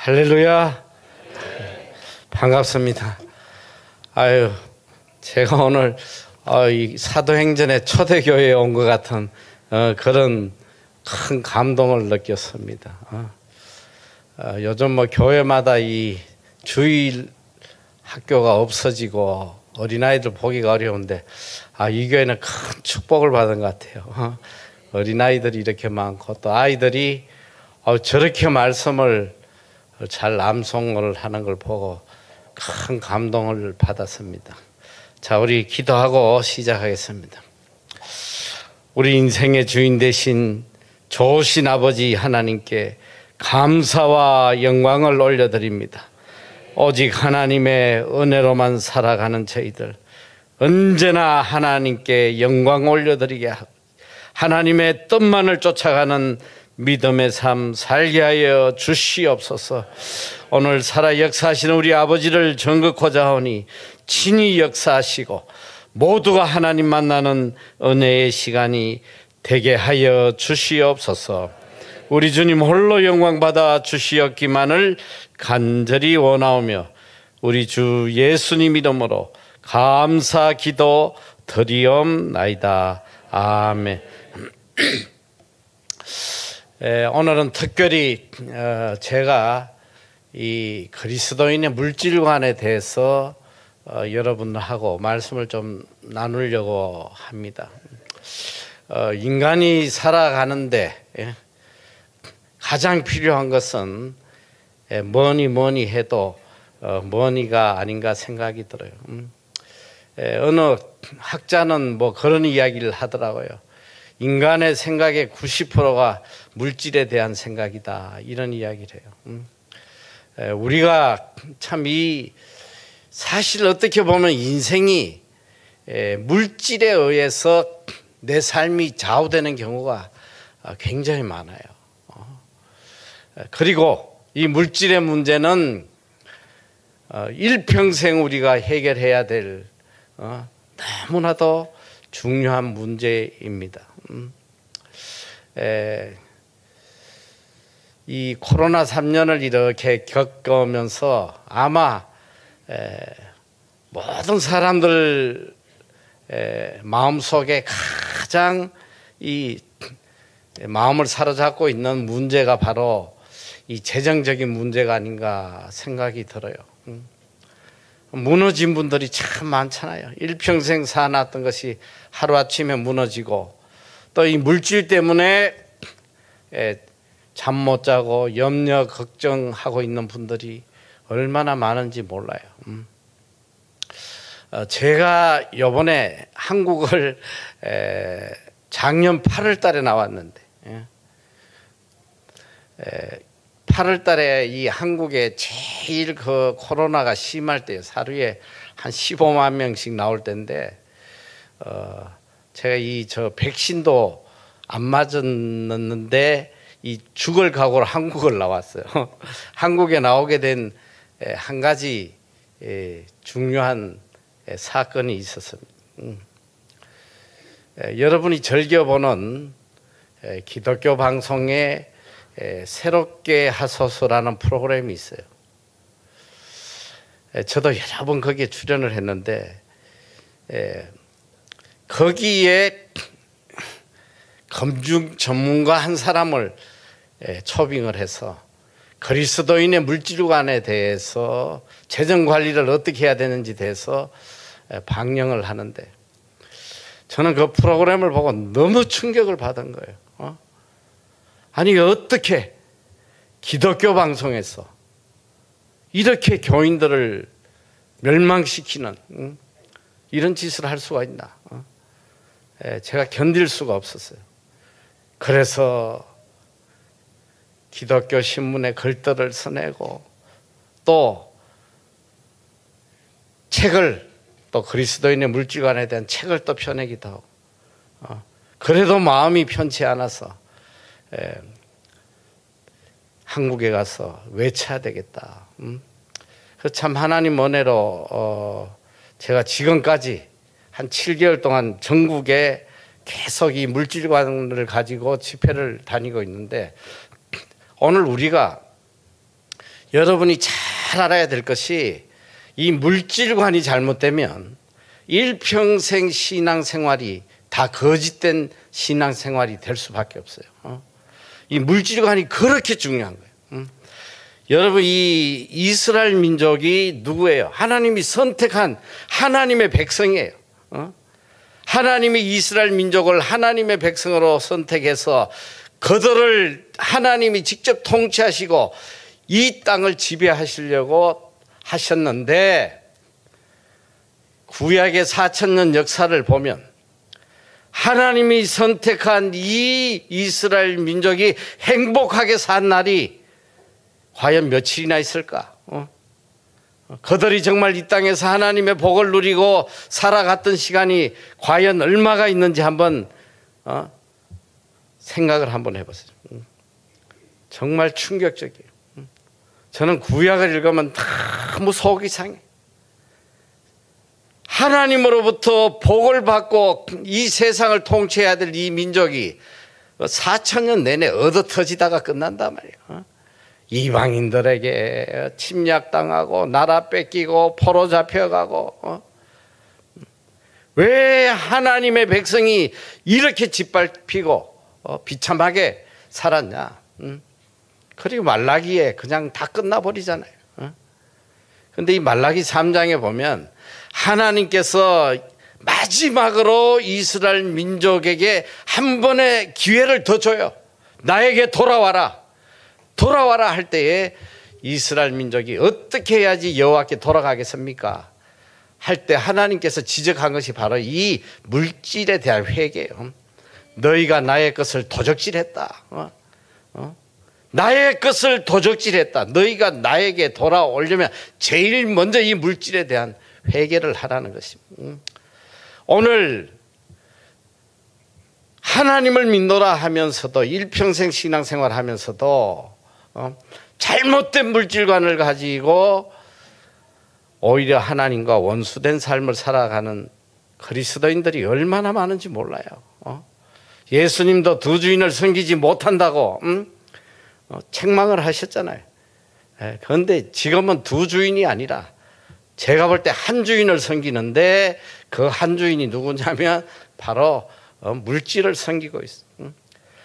할렐루야. 반갑습니다. 제가 오늘 이 사도행전의 초대교회에 온 것 같은 그런 큰 감동을 느꼈습니다. 요즘 뭐 교회마다 이 주일 학교가 없어지고 어린아이들 보기가 어려운데 이 교회는 큰 축복을 받은 것 같아요. 어린아이들이 이렇게 많고 또 아이들이 저렇게 말씀을 잘 암송을 하는 걸 보고 큰 감동을 받았습니다. 자, 우리 기도하고 시작하겠습니다. 우리 인생의 주인 되신 좋으신 아버지 하나님께 감사와 영광을 올려드립니다. 오직 하나님의 은혜로만 살아가는 저희들 언제나 하나님께 영광 올려드리게 하고 하나님의 뜻만을 쫓아가는 믿음의 삶 살게 하여 주시옵소서. 오늘 살아 역사하시는 우리 아버지를 전극하자 하오니 친히 역사하시고 모두가 하나님 만나는 은혜의 시간이 되게 하여 주시옵소서. 우리 주님 홀로 영광 받아 주시옵기만을 간절히 원하오며 우리 주 예수님 이름으로 감사 기도 드리옵나이다. 아멘. 오늘은 특별히 제가 이 그리스도인의 물질관에 대해서 여러분하고 말씀을 좀 나누려고 합니다. 인간이 살아가는데 가장 필요한 것은 뭐니 해도 머니가 아닌가 생각이 들어요. 어느 학자는 뭐 그런 이야기를 하더라고요. 인간의 생각의 90%가 물질에 대한 생각이다, 이런 이야기를 해요. 우리가 참 사실 어떻게 보면 인생이 물질에 의해서 내 삶이 좌우되는 경우가 굉장히 많아요. 그리고 이 물질의 문제는 일평생 우리가 해결해야 될 너무나도 중요한 문제입니다. 이 코로나 3년을 이렇게 겪으면서 아마 모든 사람들 마음속에 가장 이 마음을 사로잡고 있는 문제가 바로 이 재정적인 문제가 아닌가 생각이 들어요. 무너진 분들이 참 많잖아요. 일평생 사놨던 것이 하루아침에 무너지고 또 이 물질 때문에 잠 못 자고 염려 걱정하고 있는 분들이 얼마나 많은지 몰라요. 제가 이번에 한국을 작년 8월 달에 나왔는데 8월 달에 이 한국에 제일 그 코로나가 심할 때요. 하루에 한 15만 명씩 나올 때인데 제가 저 백신도 안 맞았는데 이 죽을 각오로 한국을 나왔어요. 한국에 나오게 된 한 가지 중요한 사건이 있었습니다. 여러분이 즐겨보는 기독교 방송에 새롭게 하소서라는 프로그램이 있어요. 저도 여러 번 거기에 출연을 했는데 거기에 검증 전문가 한 사람을 초빙을 해서 그리스도인의 물질관에 대해서 재정 관리를 어떻게 해야 되는지 대해서 방영을 하는데 저는 그 프로그램을 보고 너무 충격을 받은 거예요. 아니 어떻게 기독교 방송에서 이렇게 교인들을 멸망시키는 이런 짓을 할 수가 있나. 제가 견딜 수가 없었어요. 그래서 기독교 신문에 글들을 써내고 또 책을 또 그리스도인의 물질관에 대한 책을 또 펴내기도 하고 그래도 마음이 편치 않아서 한국에 가서 외쳐야 되겠다. 참 하나님 은혜로 제가 지금까지 한 7개월 동안 전국에 계속 이 물질관을 가지고 집회를 다니고 있는데 오늘 우리가 여러분이 잘 알아야 될 것이 이 물질관이 잘못되면 일평생 신앙생활이 다 거짓된 신앙생활이 될 수밖에 없어요. 이 물질관이 그렇게 중요한 거예요. 여러분, 이 이스라엘 민족이 누구예요? 하나님이 선택한 하나님의 백성이에요. 하나님이 이스라엘 민족을 하나님의 백성으로 선택해서 그들을 하나님이 직접 통치하시고 이 땅을 지배하시려고 하셨는데, 구약의 4,000년 역사를 보면 하나님이 선택한 이 이스라엘 민족이 행복하게 산 날이 과연 며칠이나 있을까? 그들이 정말 이 땅에서 하나님의 복을 누리고 살아갔던 시간이 과연 얼마가 있는지 한번 생각을 한번 해보세요. 정말 충격적이에요. 저는 구약을 읽으면 너무 속이 상해. 하나님으로부터 복을 받고 이 세상을 통치해야 될 이 민족이 4,000년 내내 얻어터지다가 끝난단 말이에요. 이방인들에게 침략당하고 나라 뺏기고 포로 잡혀가고. 왜 하나님의 백성이 이렇게 짓밟히고 비참하게 살았냐. 그리고 말라기에 그냥 다 끝나버리잖아요. 그런데 이 말라기 3장에 보면 하나님께서 마지막으로 이스라엘 민족에게 한 번의 기회를 더 줘요. 나에게 돌아와라. 돌아와라 할 때에 이스라엘 민족이 어떻게 해야지 여호와께 돌아가겠습니까? 할 때 하나님께서 지적한 것이 바로 이 물질에 대한 회개예요. 너희가 나의 것을 도적질했다. 나의 것을 도적질했다. 너희가 나에게 돌아오려면 제일 먼저 이 물질에 대한 회개를 하라는 것입니다. 오늘 하나님을 믿노라 하면서도 일평생 신앙생활 하면서도 잘못된 물질관을 가지고 오히려 하나님과 원수된 삶을 살아가는 그리스도인들이 얼마나 많은지 몰라요. 예수님도 두 주인을 섬기지 못한다고 책망을 하셨잖아요. 그런데 지금은 두 주인이 아니라 제가 볼 때 한 주인을 섬기는데 그 한 주인이 누구냐면 바로 물질을 섬기고 있어요.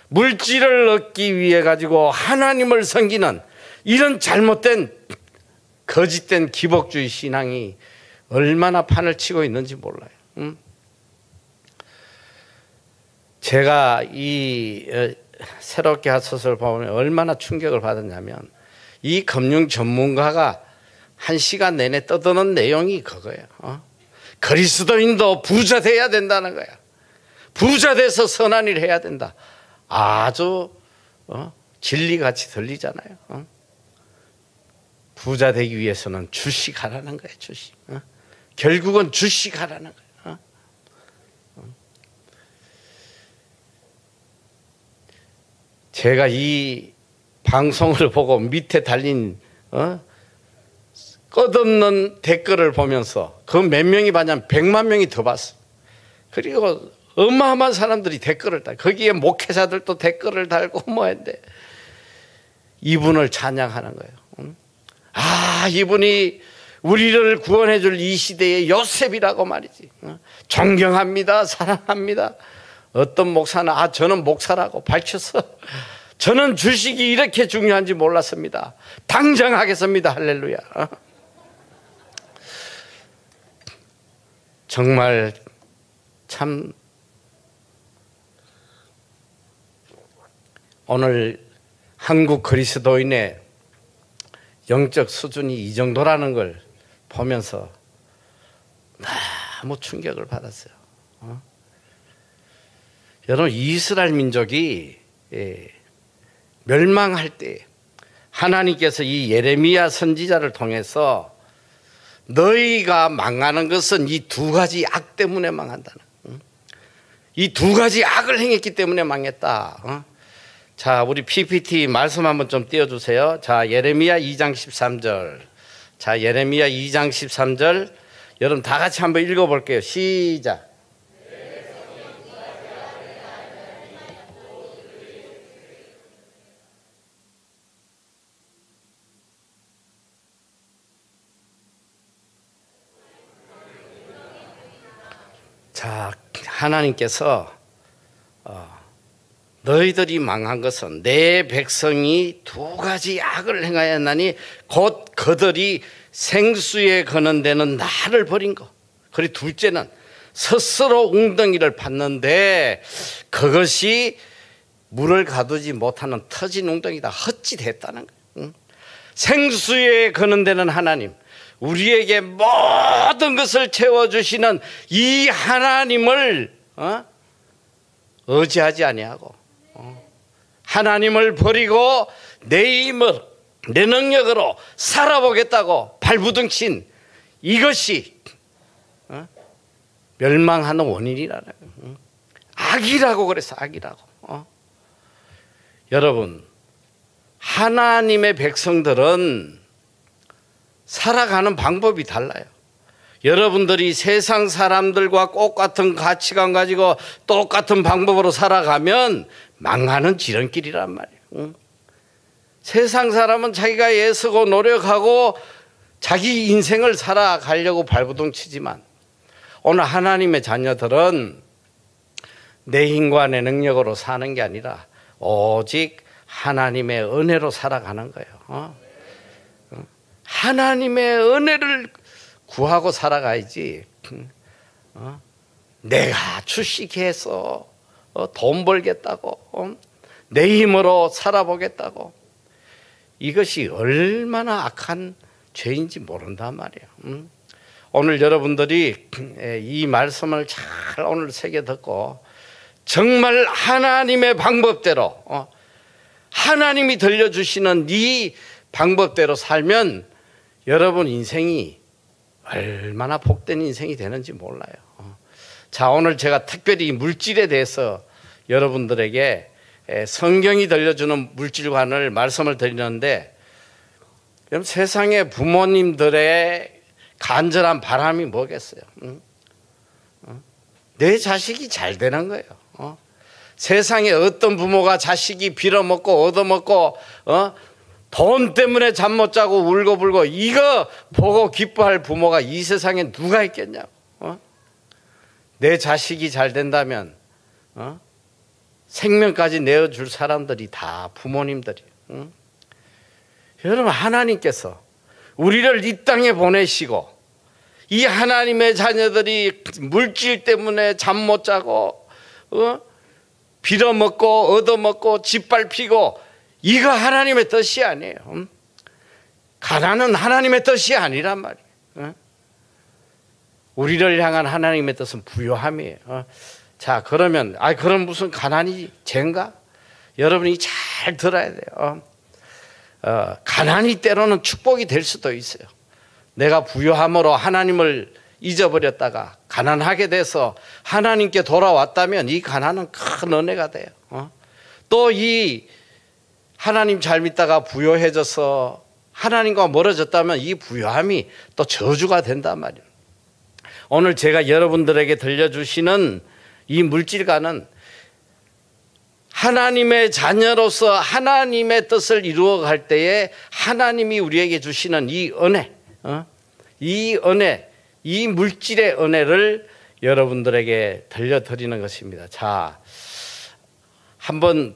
물질을 얻기 위해 가지고 하나님을 섬기는 이런 잘못된 거짓된 기복주의 신앙이 얼마나 판을 치고 있는지 몰라요. 제가 이 새롭게 하소서를 보면 얼마나 충격을 받았냐면 이 금융 전문가가 1시간 내내 떠드는 내용이 그거예요. 그리스도인도 부자 돼야 된다는 거야. 부자 돼서 선한 일 해야 된다. 아주 진리같이 들리잖아요. 부자 되기 위해서는 주식하라는 거예요. 주식. 결국은 주식하라는 거예요. 제가 이 방송을 보고 밑에 달린 끝없는 댓글을 보면서 그 몇 명이 봤냐면 100만 명이 더 봤어. 그리고 어마어마한 사람들이 댓글을 달. 거기에 목회자들도 댓글을 달고 뭐 했는데 이분을 찬양하는 거예요. 아, 이분이 우리를 구원해 줄 이 시대의 요셉이라고 말이지. 존경합니다. 사랑합니다. 어떤 목사는 저는 목사라고 밝혔어. 저는 주식이 이렇게 중요한지 몰랐습니다. 당장 하겠습니다. 할렐루야. 정말 참 오늘 한국 그리스도인의 영적 수준이 이 정도라는 걸 보면서 너무 충격을 받았어요. 여러분, 이스라엘 민족이 멸망할 때 하나님께서 이 예레미야 선지자를 통해서 너희가 망하는 것은 이 두 가지 악 때문에 망한다는, 이 두 가지 악을 행했기 때문에 망했다. 자, 우리 PPT 말씀 한번 좀 띄워주세요. 자, 예레미야 2장 13절. 자, 예레미야 2장 13절. 여러분 다 같이 한번 읽어볼게요. 시작. 자, 하나님께서 너희들이 망한 것은 내 백성이 두 가지 악을 행하였나니 곧 그들이 생수에 거는 데는 나를 버린 것. 그리고 둘째는 스스로 웅덩이를 팠는데 그것이 물을 가두지 못하는 터진 웅덩이다. 헛짓했다는 거예요. 생수에 거는 데는 하나님, 우리에게 모든 것을 채워주시는 이 하나님을 의지하지 아니하고 하나님을 버리고 내 힘을 내 능력으로 살아보겠다고 발부둥친 이것이 멸망하는 원인이라는 거예요. 악이라고 그래서 악이라고. 여러분, 하나님의 백성들은 살아가는 방법이 달라요. 여러분들이 세상 사람들과 똑같은 가치관 가지고 똑같은 방법으로 살아가면 망하는 지름길이란 말이에요. 세상 사람은 자기가 애쓰고 노력하고 자기 인생을 살아가려고 발부둥치지만 오늘 하나님의 자녀들은 내 힘과 내 능력으로 사는 게 아니라 오직 하나님의 은혜로 살아가는 거예요. 하나님의 은혜를 구하고 살아가야지. 내가 주식해서 돈 벌겠다고 내 힘으로 살아보겠다고 이것이 얼마나 악한 죄인지 모른단 말이에요. 오늘 여러분들이 이 말씀을 잘 오늘 새겨 듣고 정말 하나님의 방법대로 하나님이 들려주시는 이 방법대로 살면 여러분 인생이 얼마나 복된 인생이 되는지 몰라요. 자, 오늘 제가 특별히 물질에 대해서 여러분들에게 성경이 들려주는 물질관을 말씀을 드리는데, 여러분 세상의 부모님들의 간절한 바람이 뭐겠어요? 내 자식이 잘 되는 거예요. 세상에 어떤 부모가 자식이 빌어먹고 얻어먹고 돈 때문에 잠 못 자고 울고불고 이거 보고 기뻐할 부모가 이 세상에 누가 있겠냐고. 내 자식이 잘 된다면 생명까지 내어줄 사람들이 다 부모님들이에요. 여러분, 하나님께서 우리를 이 땅에 보내시고 이 하나님의 자녀들이 물질 때문에 잠 못 자고 빌어먹고 얻어먹고 짓밟히고 이거 하나님의 뜻이 아니에요. 가난은 하나님의 뜻이 아니란 말이에요. 우리를 향한 하나님의 뜻은 부요함이에요. 자, 그러면 그럼 무슨 가난이 죄인가? 여러분이 잘 들어야 돼요. 가난이 때로는 축복이 될 수도 있어요. 내가 부요함으로 하나님을 잊어버렸다가 가난하게 돼서 하나님께 돌아왔다면 이 가난은 큰 은혜가 돼요. 또 이 하나님 잘 믿다가 부요해져서 하나님과 멀어졌다면 이 부요함이 또 저주가 된단 말이에요. 오늘 제가 여러분들에게 들려주시는 이 물질가는 하나님의 자녀로서 하나님의 뜻을 이루어갈 때에 하나님이 우리에게 주시는 이 은혜, 이 물질의 은혜를 여러분들에게 들려드리는 것입니다. 자, 한번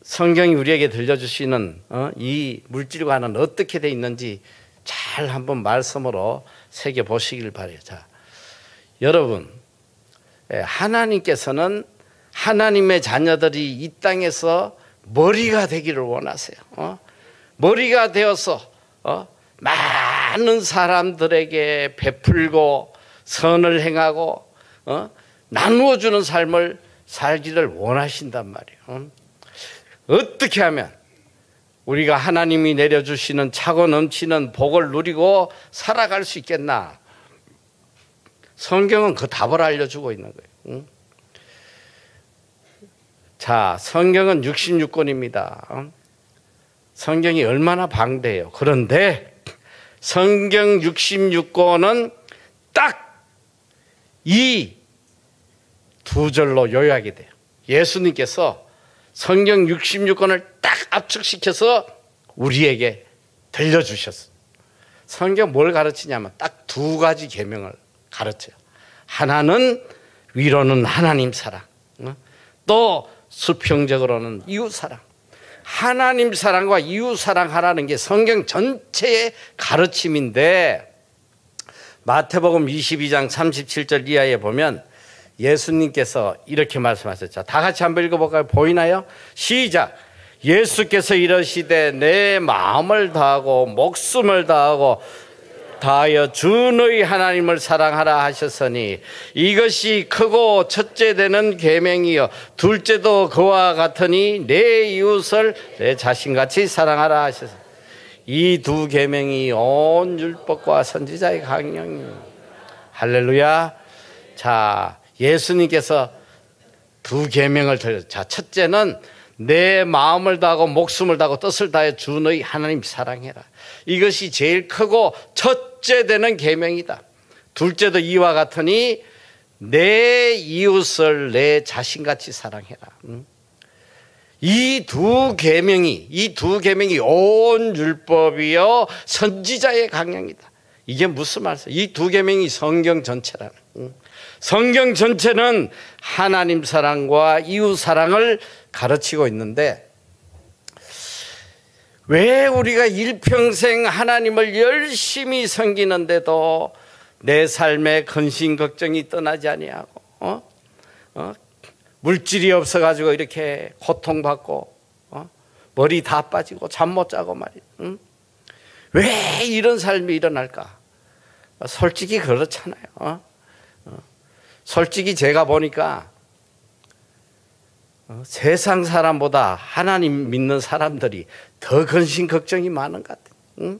성경이 우리에게 들려주시는 이 물질과는 어떻게 돼 있는지 잘 한번 말씀으로 새겨보시길 바라요. 자, 여러분, 하나님께서는 하나님의 자녀들이 이 땅에서 머리가 되기를 원하세요. 머리가 되어서 많은 사람들에게 베풀고 선을 행하고 나누어주는 삶을 살기를 원하신단 말이에요. 어떻게 하면 우리가 하나님이 내려주시는 차고 넘치는 복을 누리고 살아갈 수 있겠나? 성경은 그 답을 알려주고 있는 거예요. 자, 성경은 66권입니다. 성경이 얼마나 방대해요. 그런데 성경 66권은 딱 이 두 절로 요약이 돼요. 예수님께서 성경 66권을 딱 압축시켜서 우리에게 들려주셨어요. 성경 뭘 가르치냐면 딱 두 가지 계명을 가르쳐요. 하나는 위로는 하나님 사랑, 또 수평적으로는 이웃 사랑. 하나님 사랑과 이웃 사랑하라는 게 성경 전체의 가르침인데, 마태복음 22장 37절 이하에 보면 예수님께서 이렇게 말씀하셨죠. 다 같이 한번 읽어볼까요? 보이나요? 시작. 예수께서 이러시되 내 마음을 다하고 목숨을 다하고 다하여 주 너희 하나님을 사랑하라 하셨으니 이것이 크고 첫째 되는 계명이요 둘째도 그와 같으니 내 이웃을 내 자신같이 사랑하라 하셨으니 이 두 계명이 온 율법과 선지자의 강령이요. 할렐루야. 자, 예수님께서 두 계명을 드렸죠. 자, 첫째는 내 마음을 다하고 목숨을 다하고 뜻을 다해 주 너희 하나님 사랑해라. 이것이 제일 크고 첫째 되는 계명이다. 둘째도 이와 같으니 내 이웃을 내 자신같이 사랑해라. 이 두 계명이 온 율법이요 선지자의 강령이다. 이게 무슨 말이야? 이 두 계명이 성경 전체라는. 성경 전체는 하나님 사랑과 이웃 사랑을 가르치고 있는데, 왜 우리가 일평생 하나님을 열심히 섬기는데도 내 삶에 근심 걱정이 떠나지 아니하고 물질이 없어가지고 이렇게 고통받고 머리 다 빠지고 잠 못 자고 말이야. 왜 이런 삶이 일어날까? 솔직히 그렇잖아요. 솔직히 제가 보니까 세상 사람보다 하나님 믿는 사람들이 더 근심 걱정이 많은 것 같아요.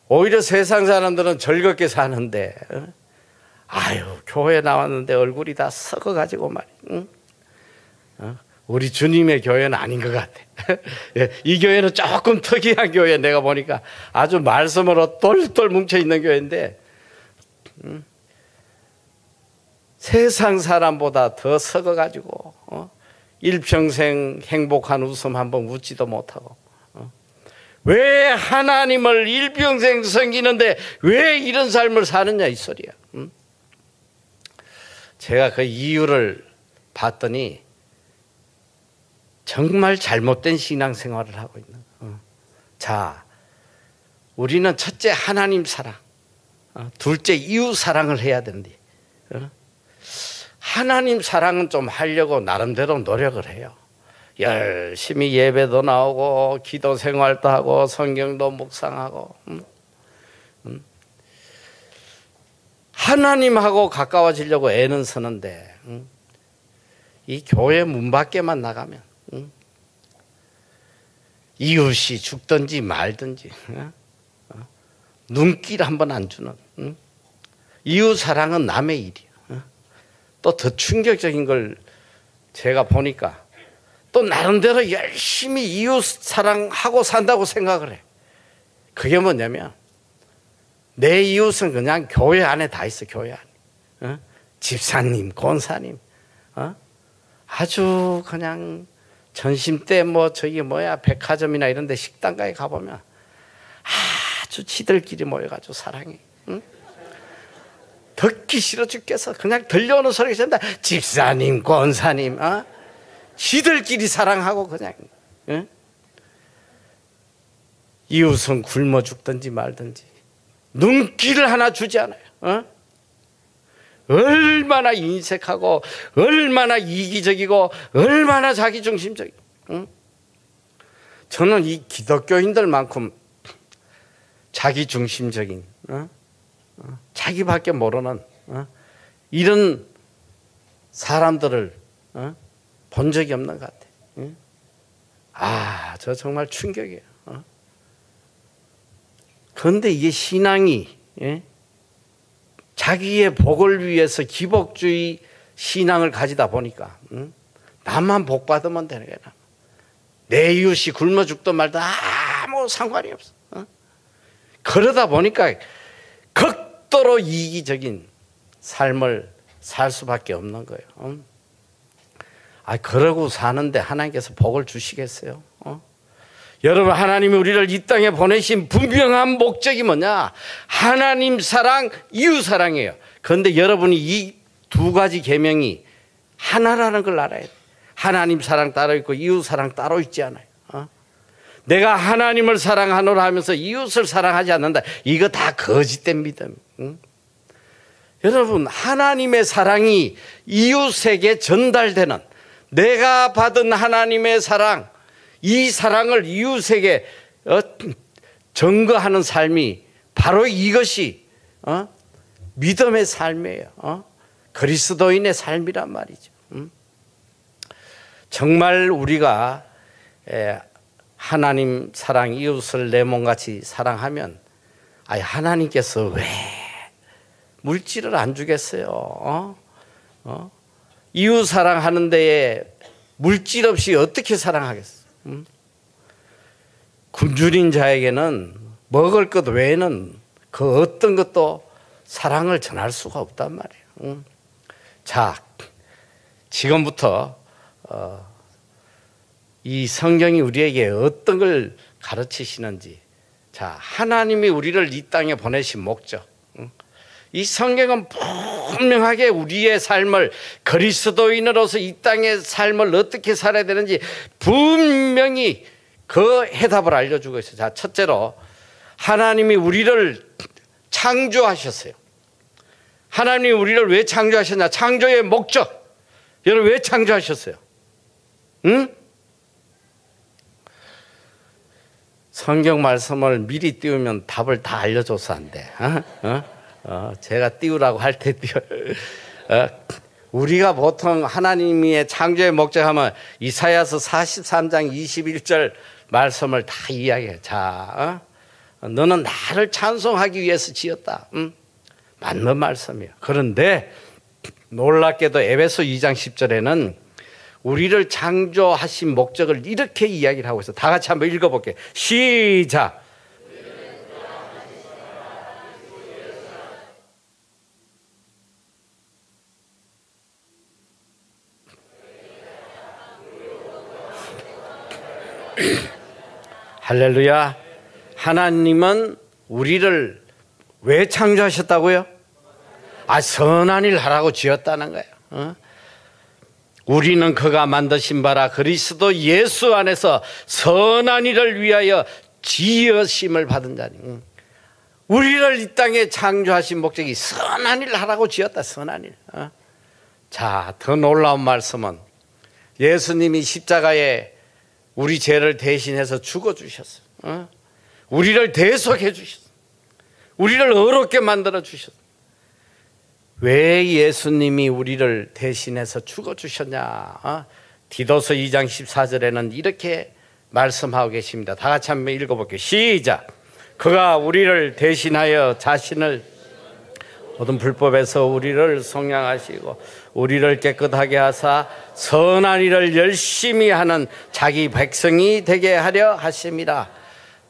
오히려 세상 사람들은 즐겁게 사는데 아유 교회 나왔는데 얼굴이 다 썩어가지고 말이야. 우리 주님의 교회는 아닌 것 같아. 이 교회는 조금 특이한 교회, 내가 보니까 아주 말씀으로 똘똘 뭉쳐있는 교회인데 세상 사람보다 더 썩어가지고 일평생 행복한 웃음 한번 웃지도 못하고 왜 하나님을 일평생 섬기는데 왜 이런 삶을 사느냐 이 소리야. 제가 그 이유를 봤더니 정말 잘못된 신앙생활을 하고 있는 거예요. 자, 우리는 첫째 하나님 사랑, 둘째 이웃 사랑을 해야 된대. 하나님 사랑은 좀 하려고 나름대로 노력을 해요. 열심히 예배도 나오고 기도 생활도 하고 성경도 묵상하고 하나님하고 가까워지려고 애는 쓰는데 이 교회 문 밖에만 나가면 이웃이 죽든지 말든지 눈길 한번 안 주는 이웃 사랑은 남의 일이야. 또 더 충격적인 걸 제가 보니까 또 나름대로 열심히 이웃 사랑하고 산다고 생각을 해. 그게 뭐냐면 내 이웃은 그냥 교회 안에 다 있어. 교회 안에 집사님, 권사님, 아주 그냥 전심 때 저기 백화점이나 이런 데 식당가에 가보면 아주 지들끼리 모여가지고 사랑해. 듣기 싫어 죽겠어. 그냥 들려오는 소리가 전다 집사님, 권사님, 지들끼리 사랑하고 그냥 이웃은 굶어 죽든지 말든지 눈길을 하나 주지 않아요. 얼마나 인색하고 얼마나 이기적이고 얼마나 자기중심적이고. 저는 이 기독교인들만큼 자기중심적인 자기밖에 모르는 이런 사람들을 본 적이 없는 것 같아요. 저 정말 충격이에요. 그런데 이게 신앙이 자기의 복을 위해서 기복주의 신앙을 가지다 보니까 나만 복 받으면 되는 거야. 내 이웃이 굶어 죽든 말든 아무 상관이 없어. 그러다 보니까 극도로 이기적인 삶을 살 수밖에 없는 거예요. 그러고 사는데 하나님께서 복을 주시겠어요? 여러분, 하나님이 우리를 이 땅에 보내신 분명한 목적이 뭐냐? 하나님 사랑, 이웃 사랑이에요. 그런데 여러분이 이 두 가지 계명이 하나라는 걸 알아야 돼요. 하나님 사랑 따로 있고 이웃 사랑 따로 있지 않아요. 내가 하나님을 사랑하노라 하면서 이웃을 사랑하지 않는다. 이거 다 거짓된 믿음. 여러분, 하나님의 사랑이 이웃에게 전달되는, 내가 받은 하나님의 사랑, 이 사랑을 이웃에게 증거하는 삶이 바로 이것이 믿음의 삶이에요. 그리스도인의 삶이란 말이죠. 정말 우리가 하나님 사랑, 이웃을 내 몸같이 사랑하면, 하나님께서 왜 물질을 안 주겠어요? 이웃 사랑하는 데에 물질 없이 어떻게 사랑하겠어요? 굶주린 자에게는 먹을 것 외에는 그 어떤 것도 사랑을 전할 수가 없단 말이에요. 자, 지금부터 이 성경이 우리에게 어떤 걸 가르치시는지, 자, 하나님이 우리를 이 땅에 보내신 목적, 이 성경은 분명하게 우리의 삶을, 그리스도인으로서 이 땅의 삶을 어떻게 살아야 되는지 분명히 그 해답을 알려주고 있어요. 자, 첫째로 하나님이 우리를 창조하셨어요. 하나님이 우리를 왜 창조하셨냐? 창조의 목적. 여러분, 왜 창조하셨어요? 응? 성경 말씀을 미리 띄우면 답을 다 알려줘서 안 돼. 제가 띄우라고 할 때 띄워. 우리가 보통 하나님의 창조의 목적하면 이사야서 43장 21절 말씀을 다 이야기해. 자, 너는 나를 찬송하기 위해서 지었다. 맞는 말씀이에요. 그런데 놀랍게도 에베소 2장 10절에는 우리를 창조하신 목적을 이렇게 이야기를 하고 있어요. 다 같이 한번 읽어볼게요. 시작. 할렐루야. 하나님은 우리를 왜 창조하셨다고요? 선한 일 하라고 지었다는 거예요. 우리는 그가 만드신 바라 그리스도 예수 안에서 선한 일을 위하여 지으심을 받은 자니. 우리를 이 땅에 창조하신 목적이 선한 일을 하라고 지었다. 선한 일. 자, 더 놀라운 말씀은 예수님이 십자가에 우리 죄를 대신해서 죽어주셨어요. 우리를 대속해 주셨어요. 우리를 의롭게 만들어 주셨어요. 왜 예수님이 우리를 대신해서 죽어주셨냐? 디도서 2장 14절에는 이렇게 말씀하고 계십니다. 다 같이 한번 읽어볼게요. 시작. 그가 우리를 대신하여 자신을 모든 불법에서 우리를 속량하시고 우리를 깨끗하게 하사 선한 일을 열심히 하는 자기 백성이 되게 하려 하심이라.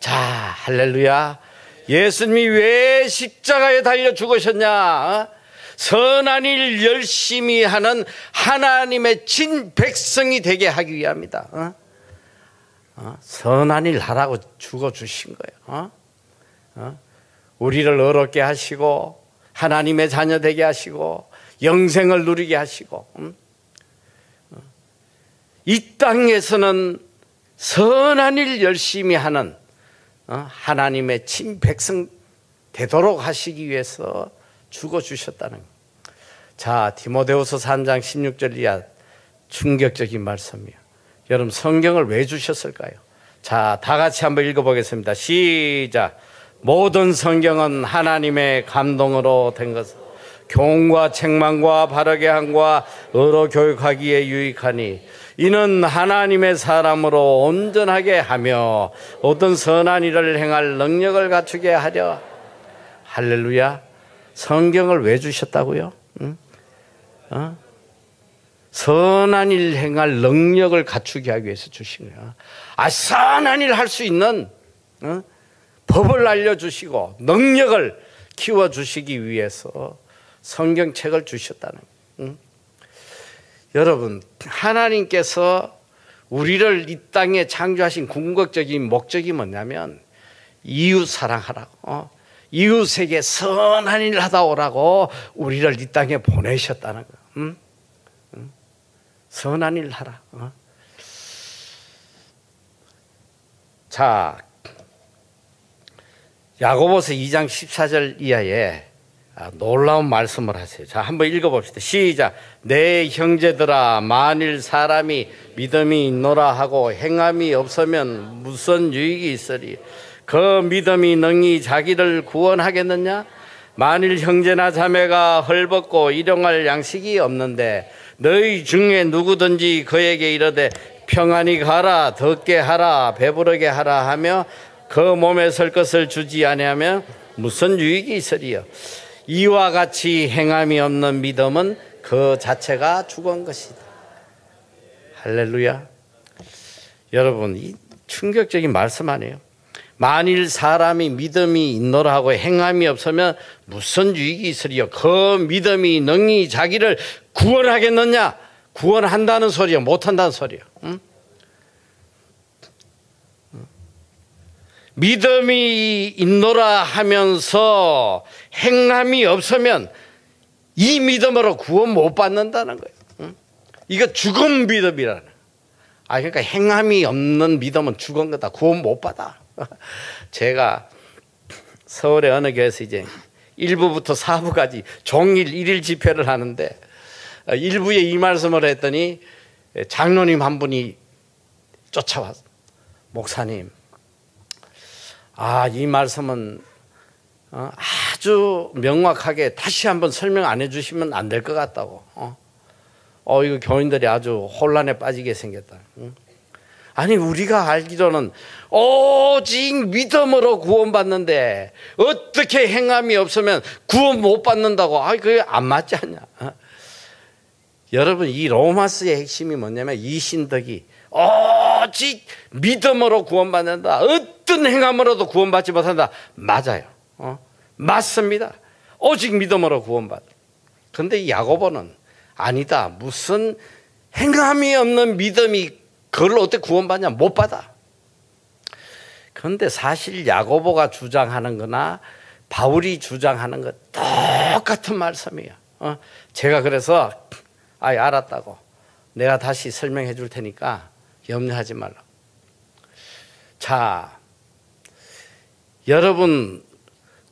자, 할렐루야. 예수님이 왜 십자가에 달려 죽으셨냐? 선한 일 열심히 하는 하나님의 친 백성이 되게 하기 위함이다. 선한 일 하라고 죽어주신 거예요. 우리를 의롭게 하시고 하나님의 자녀 되게 하시고 영생을 누리게 하시고 이 땅에서는 선한 일 열심히 하는 하나님의 친 백성 되도록 하시기 위해서 죽어주셨다는 거예요. 자, 디모데후서 3장 16절 이하 충격적인 말씀이에요. 여러분, 성경을 왜 주셨을까요? 자, 다 같이 한번 읽어보겠습니다. 시작. 모든 성경은 하나님의 감동으로 된 것은 교훈과 책망과 바르게 함과 의로 교육하기에 유익하니 이는 하나님의 사람으로 온전하게 하며 모든 선한 일을 행할 능력을 갖추게 하려. 할렐루야. 성경을 왜 주셨다고요? 선한 일 행할 능력을 갖추게 하기 위해서 주신 거예요. 선한 일 할 수 있는 법을 알려주시고 능력을 키워주시기 위해서 성경책을 주셨다는 거예요. 여러분, 하나님께서 우리를 이 땅에 창조하신 궁극적인 목적이 뭐냐면 이웃 사랑하라고, 이웃에게 선한 일을 하다 오라고 우리를 이 땅에 보내셨다는 거예요. 선한 일을 하라. 자, 야고보서 2장 14절 이하에 놀라운 말씀을 하세요. 자, 한번 읽어봅시다. 시작. 내 형제들아, 만일 사람이 믿음이 있노라 하고 행함이 없으면 무슨 유익이 있으리? 그 믿음이 능히 자기를 구원하겠느냐? 만일 형제나 자매가 헐벗고 일용할 양식이 없는데 너희 중에 누구든지 그에게 이르되 평안히 가라, 덥게 하라, 배부르게 하라 하며 그 몸에 설 것을 주지 아니하면 무슨 유익이 있으리요? 이와 같이 행함이 없는 믿음은 그 자체가 죽은 것이다. 할렐루야. 여러분, 이 충격적인 말씀 아니에요? 만일 사람이 믿음이 있노라 하고 행함이 없으면 무슨 유익이 있으리요? 그 믿음이 능히 자기를 구원하겠느냐? 구원한다는 소리요, 못한다는 소리요. 응? 믿음이 있노라 하면서 행함이 없으면 이 믿음으로 구원 못 받는다는 거예요. 응? 이거 죽은 믿음이라는. 그러니까 행함이 없는 믿음은 죽은 거다. 구원 못 받아. 제가 서울의 어느 교회에서 이제 1부부터 4부까지 종일 1일 집회를 하는데 1부에 이 말씀을 했더니 장로님 한 분이 쫓아왔어. 목사님, 이 말씀은 아주 명확하게 다시 한번 설명 안 해주시면 안 될 것 같다고. 이거 교인들이 아주 혼란에 빠지게 생겼다. 아니, 우리가 알기로는 오직 믿음으로 구원받는데 어떻게 행함이 없으면 구원 못 받는다고. 그게 안 맞지 않냐. 여러분, 이 로마서의 핵심이 뭐냐면 이 신덕이 오직 믿음으로 구원받는다, 어떤 행함으로도 구원받지 못한다. 맞아요. 맞습니다. 오직 믿음으로 구원받아. 그런데 이 야고보는 아니다. 무슨 행함이 없는 믿음이 그걸 어떻게 구원받냐? 못 받아. 그런데 사실 야고보가 주장하는 거나 바울이 주장하는 거 똑같은 말씀이에요. 제가 그래서 알았다고, 내가 다시 설명해 줄 테니까 염려하지 말라고. 자, 여러분,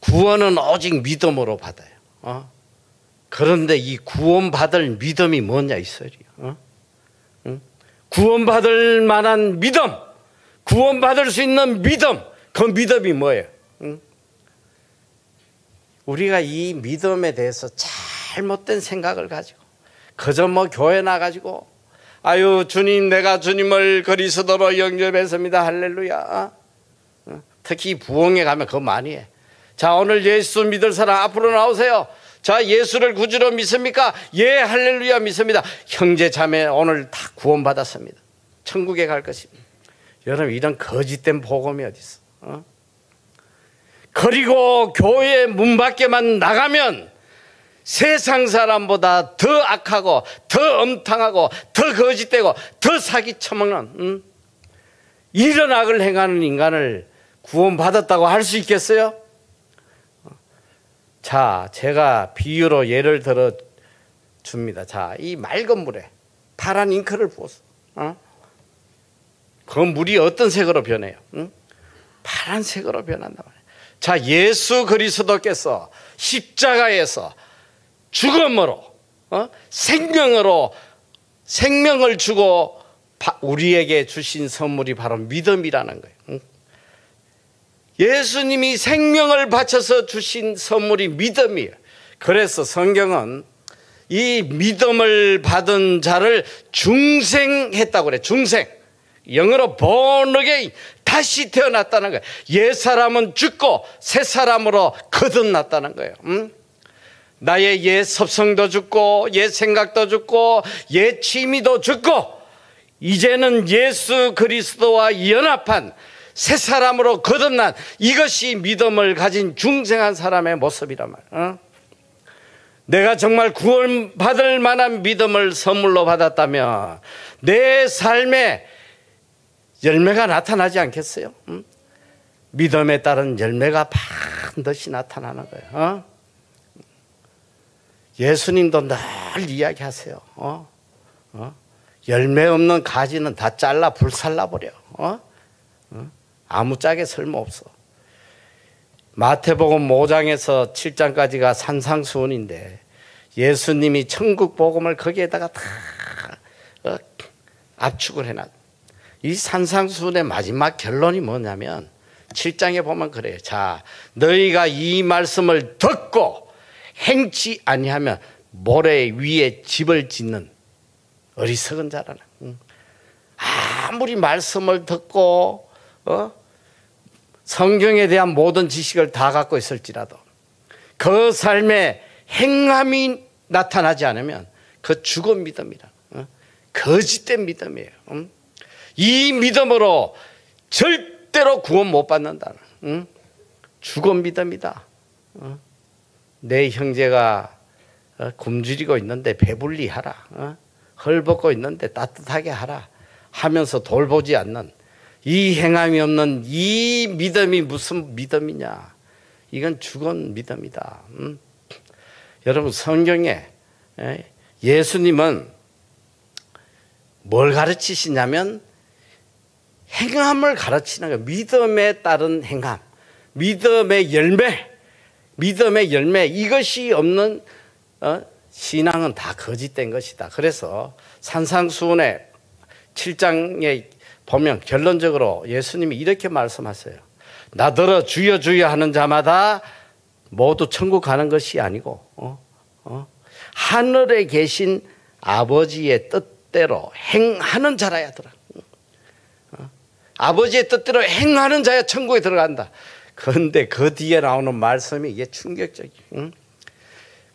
구원은 오직 믿음으로 받아요. 그런데 이 구원받을 믿음이 뭐냐 이 소리예요. 구원받을 만한 믿음, 구원받을 수 있는 믿음, 그 믿음이 뭐예요? 우리가 이 믿음에 대해서 잘못된 생각을 가지고 그저 교회 나가지고 주님, 내가 주님을 그리스도로 영접했습니다, 할렐루야. 특히 부흥회 가면 그거 많이 해. 자, 오늘 예수 믿을 사람 앞으로 나오세요. 자, 예수를 구주로 믿습니까? 예, 할렐루야, 믿습니다. 형제 자매 오늘 다 구원받았습니다. 천국에 갈 것입니다. 여러분, 이런 거짓된 복음이 어디 있어? 그리고 교회 문 밖에만 나가면 세상 사람보다 더 악하고 더 엄탕하고 더 거짓되고 더 사기 처먹는 이런 악을 행하는 인간을 구원받았다고 할 수 있겠어요? 자, 제가 비유로 예를 들어 줍니다. 자, 이 맑은 물에 파란 잉크를 부었어. 그 물이 어떤 색으로 변해요? 파란색으로 변한단 말이에요. 자, 예수 그리스도께서 십자가에서 죽음으로 생명으로 생명을 주고 우리에게 주신 선물이 바로 믿음이라는 거예요. 예수님이 생명을 바쳐서 주신 선물이 믿음이에요. 그래서 성경은 이 믿음을 받은 자를 중생했다고 그래. 중생. 영어로 born again, 다시 태어났다는 거예요. 옛 사람은 죽고 새 사람으로 거듭났다는 거예요. 나의 옛 섭성도 죽고 옛 생각도 죽고 옛 취미도 죽고 이제는 예수 그리스도와 연합한 새 사람으로 거듭난, 이것이 믿음을 가진 중생한 사람의 모습이란 말이야. 내가 정말 구원받을 만한 믿음을 선물로 받았다면 내 삶에 열매가 나타나지 않겠어요? 믿음에 따른 열매가 반드시 나타나는 거예요. 예수님도 늘 이야기하세요. 열매 없는 가지는 다 잘라 불살라버려. 아무짝에 쓸모없어. 마태복음 5장에서 7장까지가 산상수훈인데 예수님이 천국 복음을 거기에다가 다 압축을 해놨. 이 산상수훈의 마지막 결론이 뭐냐면 7장에 보면 그래요. 자, 너희가 이 말씀을 듣고 행치 아니하면 모래 위에 집을 짓는 어리석은 자라나. 아무리 말씀을 듣고 성경에 대한 모든 지식을 다 갖고 있을지라도 그 삶에 행함이 나타나지 않으면 그 죽은 믿음이라. 거짓된 믿음이에요. 이 믿음으로 절대로 구원 못 받는다는 죽은 믿음이다. 내 형제가 굶주리고 있는데 배불리 하라. 헐벗고 있는데 따뜻하게 하라 하면서 돌보지 않는 이 행함이 없는 이 믿음이 무슨 믿음이냐. 이건 죽은 믿음이다. 여러분 성경에 예수님은 뭘 가르치시냐면 행함을 가르치는 거예요. 믿음에 따른 행함, 믿음의 열매 이것이 없는 신앙은 다 거짓된 것이다. 그래서 산상수훈의 7장에 보면 결론적으로 예수님이 이렇게 말씀하세요. 나더러 주여 주여 하는 자마다 모두 천국 가는 것이 아니고 하늘에 계신 아버지의 뜻대로 행하는 자라야 들어. 아버지의 뜻대로 행하는 자야 천국에 들어간다. 그런데 그 뒤에 나오는 말씀이 이게 충격적이에요.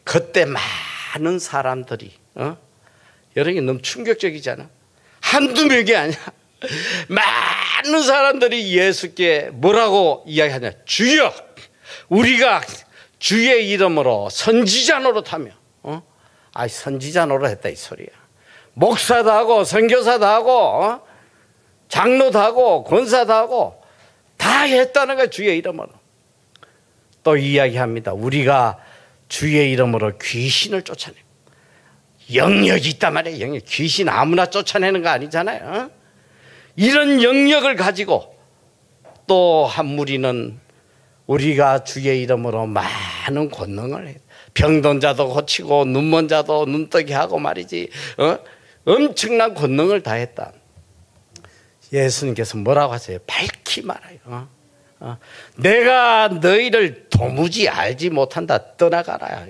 그때 많은 사람들이 여러분이 너무 충격적이잖아. 한두 명이 아니야. 많은 사람들이 예수께 뭐라고 이야기하냐. 주여 우리가 주의 이름으로 선지자 노릇하며 선지자 노릇했다 이 소리야. 목사도 하고 선교사도 하고 장로도 하고 권사도 하고 다 했다는 거야. 주의 이름으로. 또 이야기합니다. 우리가 주의 이름으로 귀신을 쫓아내. 영역이 있단 말이에요. 영역. 귀신 아무나 쫓아내는 거 아니잖아요. 이런 영역을 가지고 또 한 무리는 우리가 주의 이름으로 많은 권능을 해. 병든 자도 고치고 눈먼 자도 눈뜨게 하고 말이지. 엄청난 권능을 다 했다. 예수님께서 뭐라고 하세요? 밝히 말아요. 내가 너희를 도무지 알지 못한다. 떠나가라.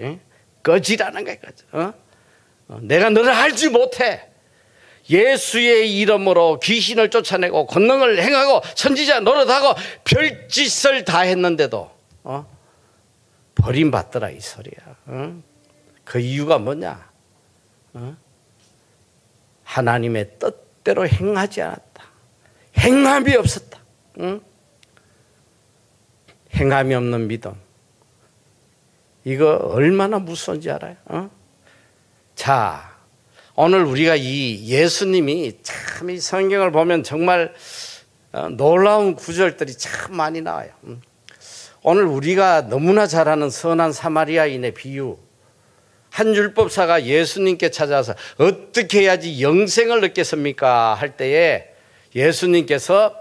꺼지라는 거야. 내가 너를 알지 못해. 예수의 이름으로 귀신을 쫓아내고 권능을 행하고 선지자 노릇하고 별짓을 다 했는데도 버림받더라 이 소리야. 그 이유가 뭐냐? 하나님의 뜻대로 행하지 않았다. 행함이 없었다. 행함이 없는 믿음. 이거 얼마나 무서운지 알아요? 자, 오늘 우리가 이 예수님이 참 이 성경을 보면 정말 놀라운 구절들이 참 많이 나와요. 오늘 우리가 너무나 잘 아는 선한 사마리아인의 비유. 한 율법사가 예수님께 찾아와서 어떻게 해야지 영생을 얻겠습니까? 할 때에 예수님께서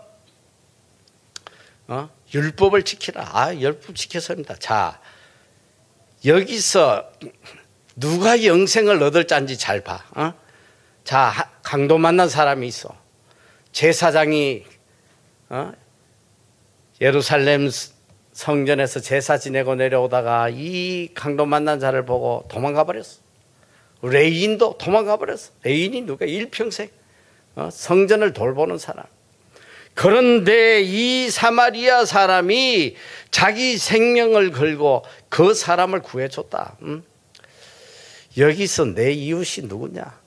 율법을 지키라. 율법 지켰습니다. 자, 여기서 누가 영생을 얻을 자인지 잘 봐. 자, 강도 만난 사람이 있어. 제사장이 예루살렘 성전에서 제사 지내고 내려오다가 이 강도 만난 자를 보고 도망가 버렸어. 레인도 도망가 버렸어. 레인이 누가? 일평생 성전을 돌보는 사람. 그런데 이 사마리아 사람이 자기 생명을 걸고 그 사람을 구해줬다. 여기서 내 이웃이 누구냐?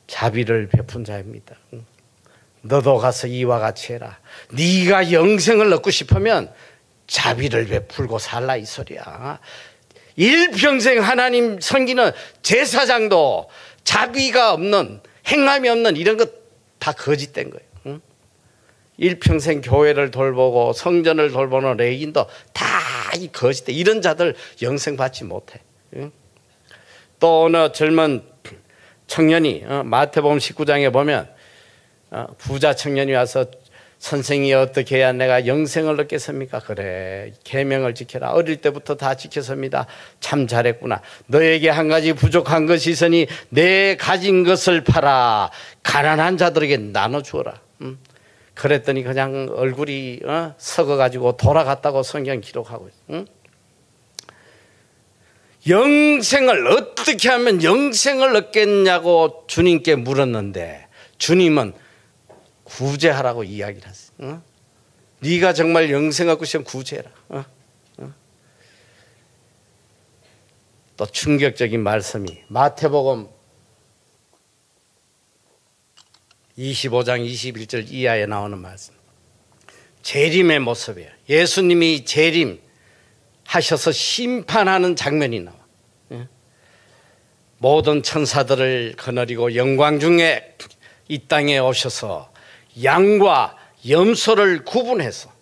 자비를 베푼 자입니다. 너도 가서 이와 같이 해라. 네가 영생을 얻고 싶으면 자비를 베풀고 살라 이 소리야. 일평생 하나님 섬기는 제사장도 자비가 없는 행함이 없는 이런 것 다 거짓된 거예요. 일평생 교회를 돌보고 성전을 돌보는 레인도 다 이 거짓돼. 이런 자들 영생 받지 못해. 또 어느 젊은 청년이 마태복음 19장에 보면 부자 청년이 와서 선생이 어떻게 해야 내가 영생을 얻겠습니까? 그래, 계명을 지켜라. 어릴 때부터 다 지켰습니다. 참 잘했구나. 너에게 한 가지 부족한 것이 있으니 내 가진 것을 팔아 가난한 자들에게 나눠주어라. 그랬더니 그냥 얼굴이 썩어가지고 돌아갔다고 성경 기록하고 있어. 영생을 어떻게 하면 영생을 얻겠냐고 주님께 물었는데 주님은 구제하라고 이야기를 했어요. 네가 정말 영생 얻고 싶으면 구제해라. 또 충격적인 말씀이 마태복음 25장 21절 이하에 나오는 말씀. 재림의 모습이에요. 예수님이 재림하셔서 심판하는 장면이 나와. 모든 천사들을 거느리고 영광 중에 이 땅에 오셔서 양과 염소를 구분해서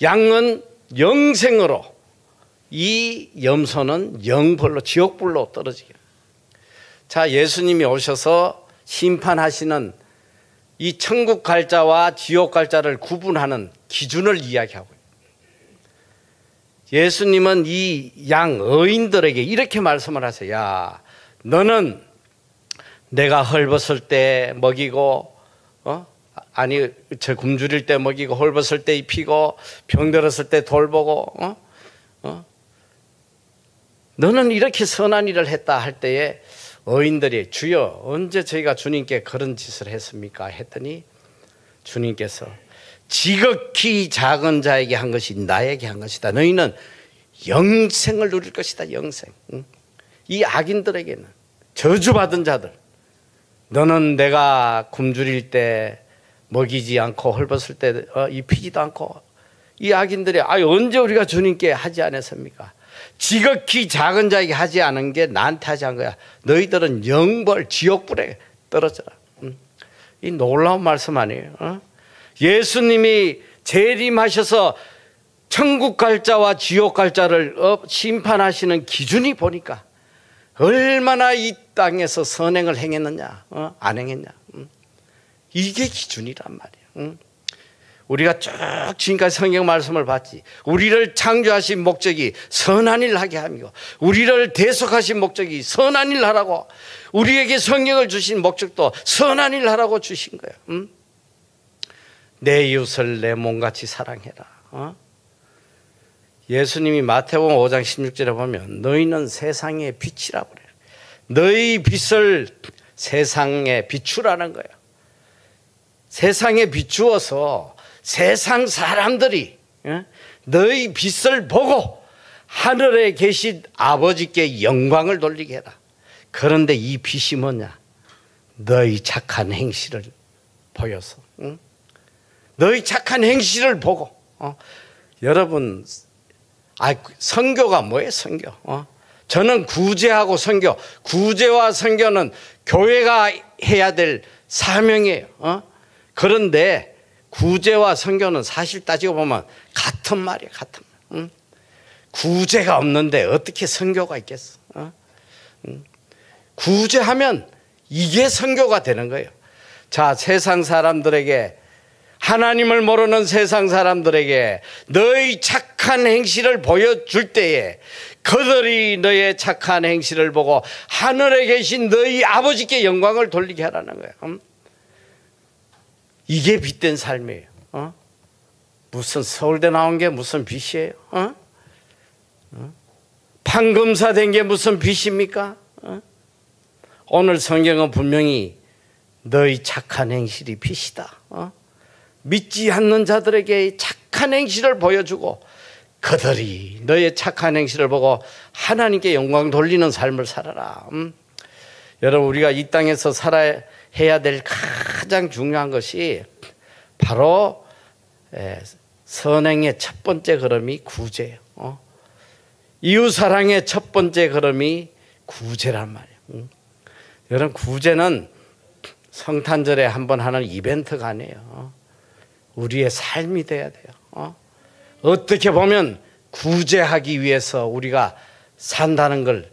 양은 영생으로, 이 염소는 영불로, 지옥불로 떨어지게. 자, 예수님이 오셔서 심판하시는 이 천국 갈 자와 지옥 갈 자를 구분하는 기준을 이야기하고 있어요. 예수님은 이 양 어인들에게 이렇게 말씀을 하세요. 야, 너는 내가 헐벗을 때 먹이고 저 굶주릴 때 먹이고 헐벗을 때 입히고 병들었을 때 돌보고 너는 이렇게 선한 일을 했다 할 때에 어인들이 주여 언제 저희가 주님께 그런 짓을 했습니까? 했더니 주님께서 지극히 작은 자에게 한 것이 나에게 한 것이다. 너희는 영생을 누릴 것이다. 영생. 이 악인들에게는, 저주받은 자들, 너는 내가 굶주릴 때 먹이지 않고 헐벗을 때 입히지도 않고, 이 악인들이 언제 우리가 주님께 하지 않았습니까? 지극히 작은 자에게 하지 않은 게 나한테 하지 않은 거야. 너희들은 영벌, 지옥불에 떨어져라. 이 놀라운 말씀 아니에요? 예수님이 재림하셔서 천국 갈 자와 지옥 갈 자를 심판하시는 기준이 보니까 얼마나 이 땅에서 선행을 행했느냐, 안 했느냐. 이게 기준이란 말이에요. 우리가 쭉 지금까지 성경 말씀을 봤지. 우리를 창조하신 목적이 선한 일 하게 함이고, 우리를 대속하신 목적이 선한 일 하라고, 우리에게 성경을 주신 목적도 선한 일 하라고 주신 거예요. 내 이웃을 내 몸같이 사랑해라. 예수님이 마태복음 5장 16절에 보면 너희는 세상의 빛이라고 그래요. 너희 빛을 세상에 비추라는 거예요. 세상에 비추어서 세상 사람들이 너희 빛을 보고 하늘에 계신 아버지께 영광을 돌리게 해라. 그런데 이 빛이 뭐냐? 너희 착한 행실을 보여서, 너희 착한 행실을 보고. 여러분, 선교가 뭐예요? 선교. 저는 구제하고 선교, 구제와 선교는 교회가 해야 될 사명이에요. 그런데 구제와 선교는 사실 따지고 보면 같은 말이에요. 같은 말. 구제가 없는데 어떻게 선교가 있겠어? 구제하면 이게 선교가 되는 거예요. 자, 세상 사람들에게, 하나님을 모르는 세상 사람들에게 너희 착한 행실을 보여줄 때에 그들이 너의 착한 행실을 보고 하늘에 계신 너희 아버지께 영광을 돌리게 하라는 거예요. 이게 빛된 삶이에요. 무슨 서울대 나온 게 무슨 빛이에요? 판검사 된 게 무슨 빛입니까? 오늘 성경은 분명히 너희 착한 행실이 빛이다. 믿지 않는 자들에게 착한 행실을 보여주고 그들이 너의 착한 행실을 보고 하나님께 영광 돌리는 삶을 살아라. 여러분, 우리가 이 땅에서 살아야 해야 될 가장 중요한 것이 바로 선행의 첫 번째 걸음이 구제예요. 이웃사랑의 첫 번째 걸음이 구제란 말이에요. 여러분, 구제는 성탄절에 한번 하는 이벤트가 아니에요. 우리의 삶이 돼야 돼요. 어떻게 보면 구제하기 위해서 우리가 산다는 걸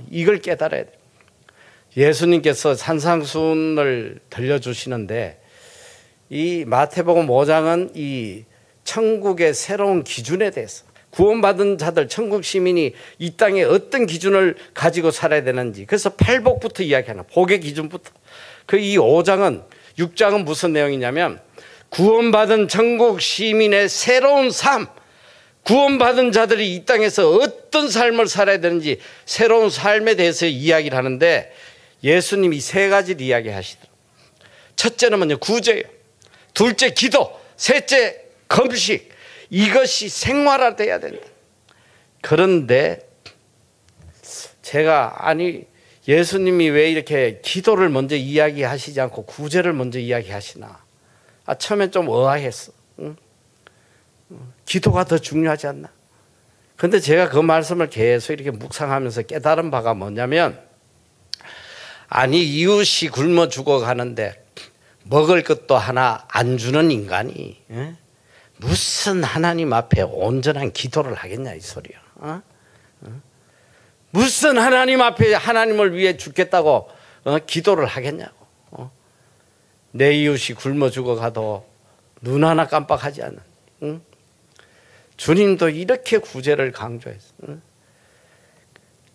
이걸 깨달아야 돼요. 예수님께서 산상수훈을 들려주시는데 이 마태복음 5장은 이 천국의 새로운 기준에 대해서 구원받은 자들 천국 시민이 이 땅에 어떤 기준을 가지고 살아야 되는지 그래서 팔복부터 이야기하는 복의 기준부터 그 이 5장은 6장은 무슨 내용이냐면 구원받은 천국 시민의 새로운 삶 구원받은 자들이 이 땅에서 어떤 삶을 살아야 되는지 새로운 삶에 대해서 이야기를 하는데 예수님이 세 가지를 이야기하시더라고요. 첫째는 먼저 구제예요. 둘째 기도, 셋째 금식. 이것이 생활화돼야 된다. 그런데 제가 예수님이 왜 이렇게 기도를 먼저 이야기하시지 않고 구제를 먼저 이야기하시나. 처음엔 좀 의아했어. 응? 기도가 더 중요하지 않나? 그런데 제가 그 말씀을 계속 이렇게 묵상하면서 깨달은 바가 뭐냐면 이웃이 굶어 죽어가는데 먹을 것도 하나 안 주는 인간이 무슨 하나님 앞에 온전한 기도를 하겠냐 이 소리야. 무슨 하나님 앞에 하나님을 위해 죽겠다고 기도를 하겠냐고. 내 이웃이 굶어 죽어가도 눈 하나 깜빡하지 않는. 응? 주님도 이렇게 구제를 강조했어. 응?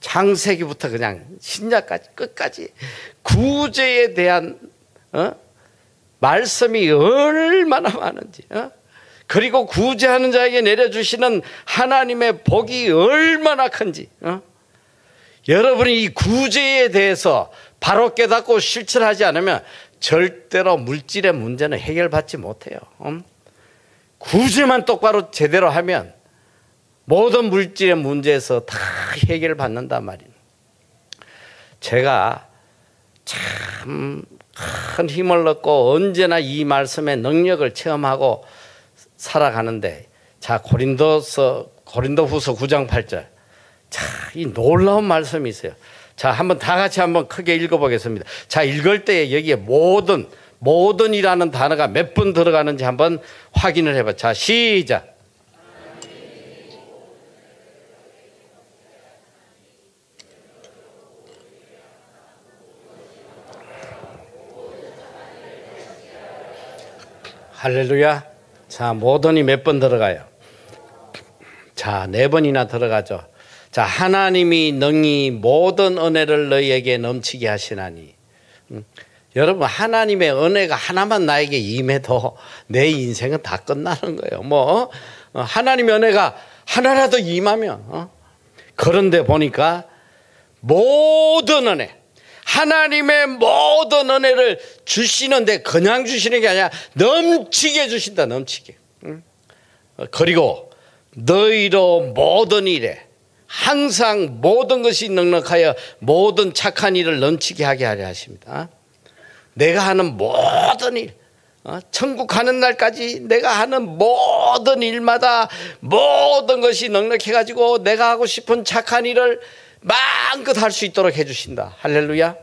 창세기부터 그냥 신약까지 끝까지 구제에 대한 말씀이 얼마나 많은지 그리고 구제하는 자에게 내려주시는 하나님의 복이 얼마나 큰지 여러분이 이 구제에 대해서 바로 깨닫고 실천하지 않으면 절대로 물질의 문제는 해결받지 못해요. 구제만 똑바로 제대로 하면 모든 물질의 문제에서 다 해결받는단 말이에요. 제가 참 큰 힘을 얻고 언제나 이 말씀의 능력을 체험하고 살아가는데 고린도후서 9장 8절 이 놀라운 말씀이 있어요. 한번 다 같이 한번 크게 읽어보겠습니다. 읽을 때 여기에 모든이라는 단어가 몇 번 들어가는지 한번 확인을 해봐. 시작. 할렐루야. 모든이 몇 번 들어가요? 4번이나 들어가죠. 하나님이 능히 모든 은혜를 너희에게 넘치게 하시나니. 여러분 하나님의 은혜가 하나만 나에게 임해도 내 인생은 다 끝나는 거예요. 하나님의 은혜가 하나라도 임하면 그런데 보니까 모든 은혜 하나님의 모든 은혜를 주시는데 그냥 주시는 게 아니라 넘치게 주신다. 넘치게. 그리고 너희로 모든 일에 항상 모든 것이 넉넉하여 모든 착한 일을 넘치게 하게 하려 하십니다. 내가 하는 모든 일 천국 가는 날까지 내가 하는 모든 일마다 모든 것이 넉넉해가지고 내가 하고 싶은 착한 일을 마음껏 할 수 있도록 해주신다. 할렐루야.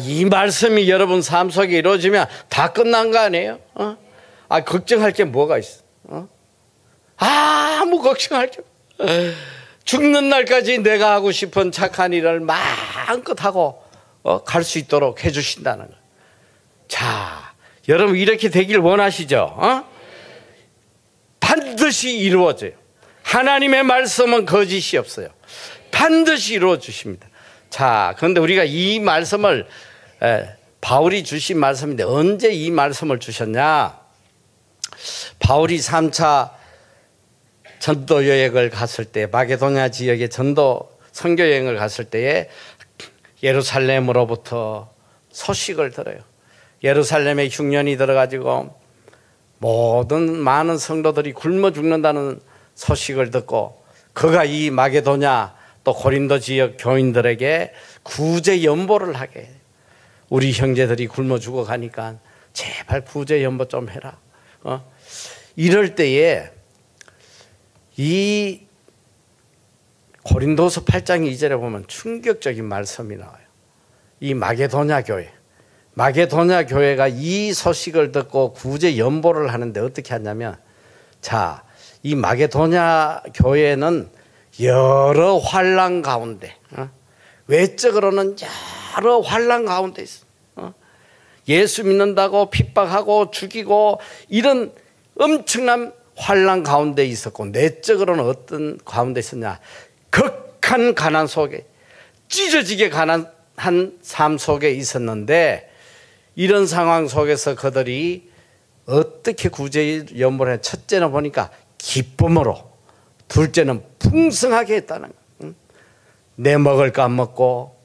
이 말씀이 여러분 삶 속에 이루어지면 다 끝난 거 아니에요? 걱정할 게 뭐가 있어? 아무 걱정할 게 없어. 죽는 날까지 내가 하고 싶은 착한 일을 마음껏 하고 갈 수 있도록 해주신다는 거예요. 여러분 이렇게 되길 원하시죠? 반드시 이루어져요. 하나님의 말씀은 거짓이 없어요. 반드시 이루어 주십니다. 그런데 우리가 이 말씀을 바울이 주신 말씀인데 언제 이 말씀을 주셨냐? 바울이 3차 전도 여행을 갔을 때 마게도냐 지역에 전도 선교 여행을 갔을 때에 예루살렘으로부터 소식을 들어요. 예루살렘에 흉년이 들어가지고 모든 많은 성도들이 굶어 죽는다는 소식을 듣고 그가 이 마게도냐 또 고린도 지역 교인들에게 구제 연보를 하게 해요. 우리 형제들이 굶어 죽어가니까 제발 구제 연보 좀 해라. 이럴 때에 이 고린도서 8장 2절에 보면 충격적인 말씀이 나와요. 이 마게도냐 교회 마게도냐 교회가 이 소식을 듣고 구제 연보를 하는데 어떻게 하냐면, 자, 이 마게도냐 교회는 여러 환난 가운데, 외적으로는 여러 환난 가운데 있어. 예수 믿는다고 핍박하고 죽이고 이런 엄청난 환난 가운데 있었고, 내적으로는 어떤 가운데 있었냐? 극한 가난 속에, 찢어지게 가난한 삶 속에 있었는데, 이런 상황 속에서 그들이 어떻게 구제 연보를 해? 첫째는 보니까 기쁨으로, 둘째는 풍성하게 했다는 거야. 내 먹을 거 안 먹고,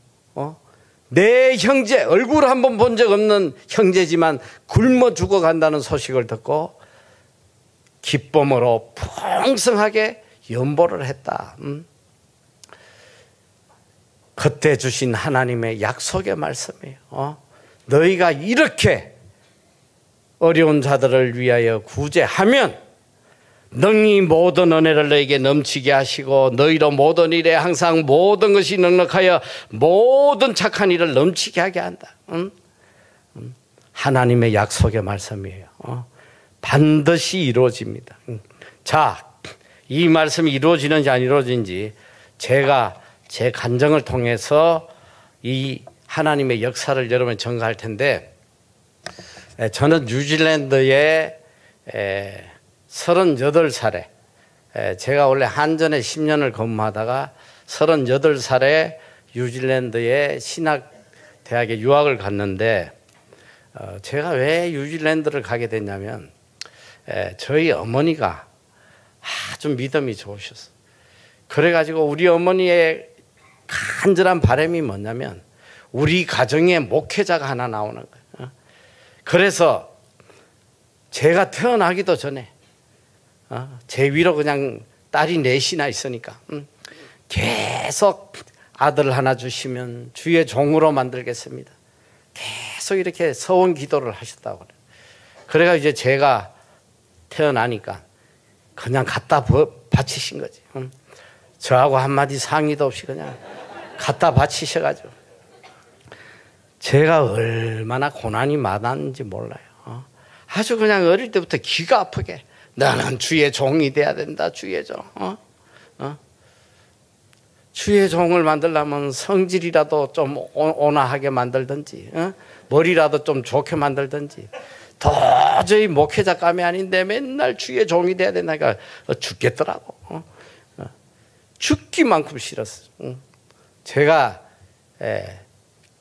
내 형제, 얼굴 한번 본 적 없는 형제지만 굶어 죽어간다는 소식을 듣고 기쁨으로 풍성하게 연보를 했다. 그때 주신 하나님의 약속의 말씀이에요. 너희가 이렇게 어려운 자들을 위하여 구제하면 능히 모든 은혜를 너에게 넘치게 하시고 너희로 모든 일에 항상 모든 것이 넉넉하여 모든 착한 일을 넘치게 하게 한다. 하나님의 약속의 말씀이에요. 반드시 이루어집니다. 자, 이 말씀이 이루어지는지 안 이루어지는지 제가 제 간증을 통해서 이 하나님의 역사를 여러분 전가할 텐데, 저는 뉴질랜드에 38살에, 제가 원래 한전에 10년을 근무하다가 38살에 뉴질랜드의 신학대학에 유학을 갔는데, 제가 왜 뉴질랜드를 가게 됐냐면, 저희 어머니가 아주 믿음이 좋으셨어요. 그래가지고 우리 어머니의 간절한 바람이 뭐냐면 우리 가정에 목회자가 하나 나오는 거예요. 그래서 제가 태어나기도 전에 제 위로 그냥 딸이 넷이나 있으니까 계속 아들 하나 주시면 주의 종으로 만들겠습니다. 계속 이렇게 서원 기도를 하셨다고 그래요. 그래가 이제 제가 태어나니까 그냥 갖다 바치신 거지. 저하고 한마디 상의도 없이 그냥 갖다 바치셔가지고 제가 얼마나 고난이 많았는지 몰라요. 아주 그냥 어릴 때부터 귀가 아프게 나는 주의 종이 돼야 된다. 주의 종. 주의 종을 만들려면 성질이라도 좀 온화하게 만들든지, 머리라도 좀 좋게 만들든지, 도저히 목회자감이 아닌데 맨날 주의 종이 돼야 된다니까 죽겠더라고. 죽기만큼 싫었어요. 제가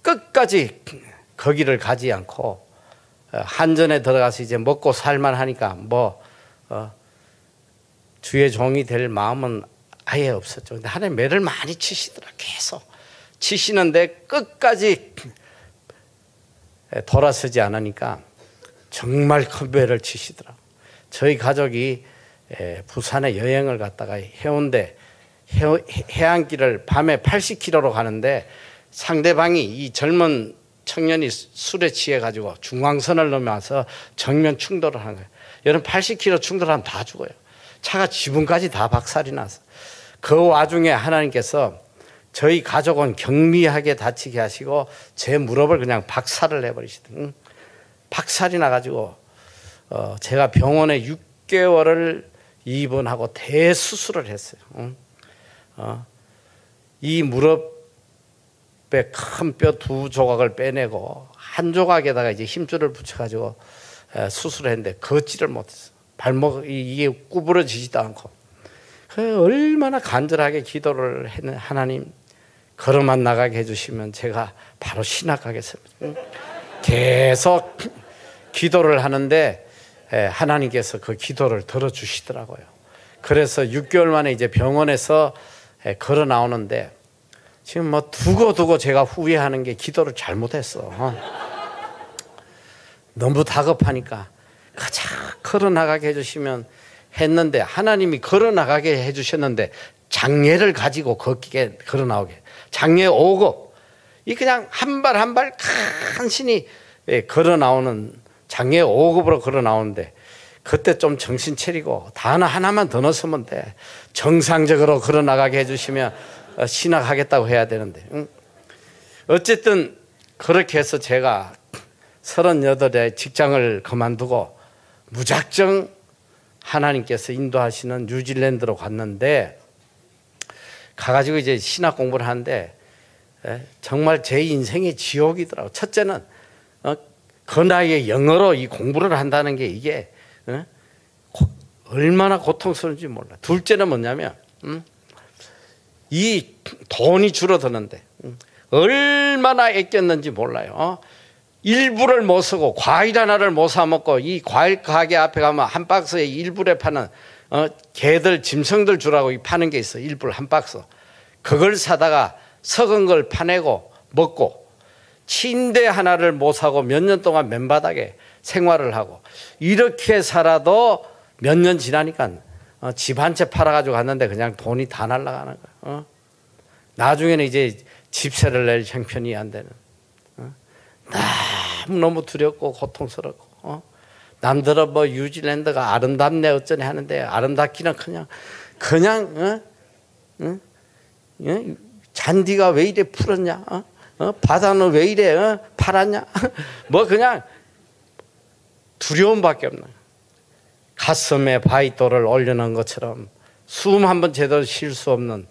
끝까지 거기를 가지 않고 한전에 들어가서 이제 먹고 살만 하니까 주의 종이 될 마음은 아예 없었죠. 근데 하나님 매를 많이 치시더라. 계속 치시는데 끝까지 돌아서지 않으니까 정말 큰 매를 치시더라. 저희 가족이 부산에 여행을 갔다가 해운대 해안길을 밤에 80km로 가는데 상대방이 이 젊은 청년이 술에 취해 가지고 중앙선을 넘어와서 정면 충돌을 하는 거예요. 여러분 80km 충돌하면 다 죽어요. 차가 지붕까지 다 박살이 나서 그 와중에 하나님께서 저희 가족은 경미하게 다치게 하시고 제 무릎을 그냥 박살을 내버리시더니 박살이 나가지고 제가 병원에 6개월을 입원하고 대수술을 했어요. 이 무릎에 큰 뼈 2조각을 빼내고 한 조각에다가 이제 힘줄을 붙여가지고 수술을 했는데 걷지를 못했어요. 발목이 이게 구부러지지도 않고. 얼마나 간절하게 기도를 했는 하나님 걸어만 나가게 해주시면 제가 바로 신학하겠습니다. 계속 기도를 하는데 하나님께서 그 기도를 들어주시더라고요. 그래서 6개월 만에 이제 병원에서 걸어 나오는데 지금 두고 제가 후회하는 게 기도를 잘못했어. 너무 다급하니까 가자 걸어 나가게 해주시면 했는데 하나님이 걸어 나가게 해주셨는데 장애를 가지고 걷게 걸어 나오게 장애 5급 이 그냥 한 발 한 발 간신히 걸어 나오는 장애 5급으로 걸어 나오는데 그때 좀 정신 차리고 단어 하나만 더 넣었으면 돼. 정상적으로 걸어 나가게 해주시면 신학하겠다고 해야 되는데 어쨌든 그렇게 해서 제가 38에 직장을 그만두고 무작정 하나님께서 인도하시는 뉴질랜드로 갔는데, 가가지고 이제 신학 공부를 하는데 정말 제 인생의 지옥이더라고. 첫째는 그 나이에 영어로 이 공부를 한다는 게 이게 얼마나 고통스러운지 몰라. 둘째는 뭐냐면 이 돈이 줄어드는데 얼마나 아꼈는지 몰라요. 일부를 못 쓰고 과일 하나를 못 사 먹고, 이 과일 가게 앞에 가면 한 박스에 일부에 파는 개들 짐승들 주라고 파는 게 있어. 일부를 한 박스. 그걸 사다가 썩은 걸 파내고 먹고, 침대 하나를 못 사고 몇 년 동안 맨바닥에 생활을 하고, 이렇게 살아도 몇 년 지나니까 집 한 채 팔아가지고 갔는데 그냥 돈이 다 날아가는 거야. 나중에는 이제 집세를 낼 형편이 안 되는. 너무 두렵고 고통스럽고. 남들은 뭐 뉴질랜드가 아름답네 어쩌네 하는데, 아름답기는 그냥 잔디가 왜 이래 푸르냐, 바다는 왜 이래 파랗냐, 뭐 그냥 두려움밖에 없는, 가슴에 바위돌을 올려놓은 것처럼 숨 한 번 제대로 쉴 수 없는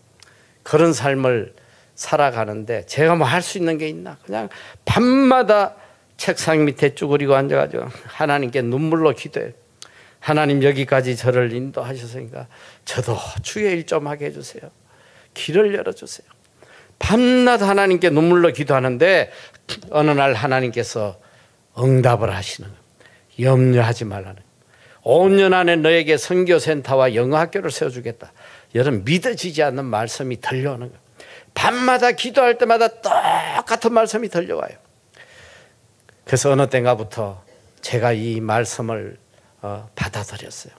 그런 삶을 살아가는데, 제가 뭐 할 수 있는 게 있나? 그냥 밤마다 책상 밑에 쭈그리고 앉아가지고 하나님께 눈물로 기도해. 하나님, 여기까지 저를 인도하셨으니까 저도 주의 일 좀 하게 해주세요. 길을 열어주세요. 밤낮 하나님께 눈물로 기도하는데 어느 날 하나님께서 응답을 하시는 거예요. 염려하지 말라는 거예요. 5년 안에 너에게 선교센터와 영어학교를 세워주겠다. 여러분, 믿어지지 않는 말씀이 들려오는 거예요. 밤마다 기도할 때마다 똑같은 말씀이 들려와요. 그래서 어느 때인가부터 제가 이 말씀을 받아들였어요.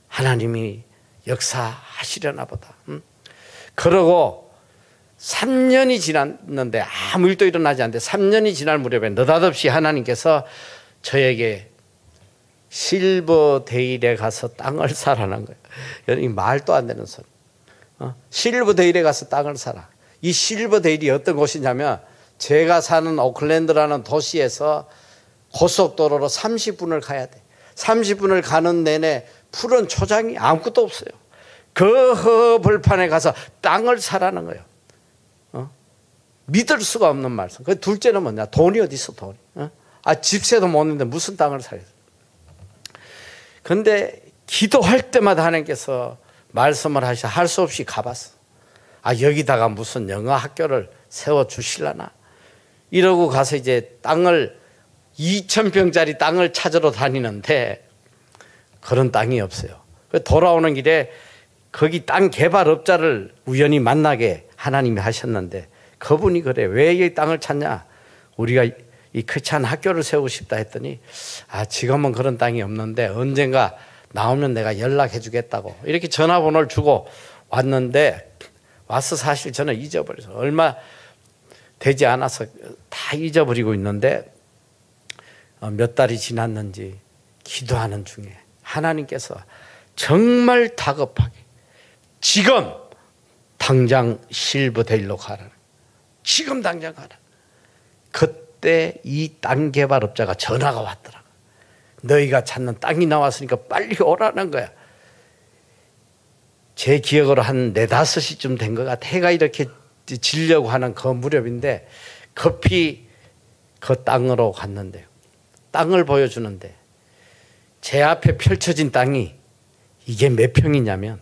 하나님이 역사하시려나 보다. 그러고 3년이 지났는데 아무 일도 일어나지 않는데, 3년이 지날 무렵에 느닷없이 하나님께서 저에게 실버데일에 가서 땅을 사라는 거예요. 여러분, 말도 안 되는 소리. 실버데일에 가서 땅을 사라. 이 실버데일이 어떤 곳이냐면, 제가 사는 오클랜드라는 도시에서 고속도로로 30분을 가야 돼. 30분을 가는 내내 푸른 초장이 아무것도 없어요. 그 허벌판에 가서 땅을 사라는 거예요. 믿을 수가 없는 말씀. 그 둘째는 뭐냐? 돈이 어디 있어, 돈이. 집세도 못 내는데 무슨 땅을 사야 돼. 그런데 기도할 때마다 하나님께서 말씀을 하셔. 할 수 없이 가봤어. 여기다가 무슨 영어 학교를 세워주실라나? 이러고 가서 이제 땅을 2,000평짜리 땅을 찾으러 다니는데 그런 땅이 없어요. 돌아오는 길에 거기 땅 개발업자를 우연히 만나게 하나님이 하셨는데, 그분이 그래, 왜 이 땅을 찾냐? 우리가 이 크리스찬 학교를 세우고 싶다 했더니, 지금은 그런 땅이 없는데 언젠가 나오면 내가 연락해 주겠다고 이렇게 전화번호를 주고 왔는데, 와서 사실 저는 잊어버려서 얼마 되지 않아서 다 잊어버리고 있는데, 몇 달이 지났는지 기도하는 중에 하나님께서 정말 다급하게 지금 당장 실버데일로 가라. 지금 당장 가라. 그때 이 땅 개발업자가 전화가 왔더라고. 너희가 찾는 땅이 나왔으니까 빨리 오라는 거야. 제 기억으로 한 4, 5시쯤 된 것 같아. 해가 이렇게 지려고 하는 그 무렵인데 급히 그 땅으로 갔는데요. 땅을 보여주는데 제 앞에 펼쳐진 땅이 이게 몇 평이냐면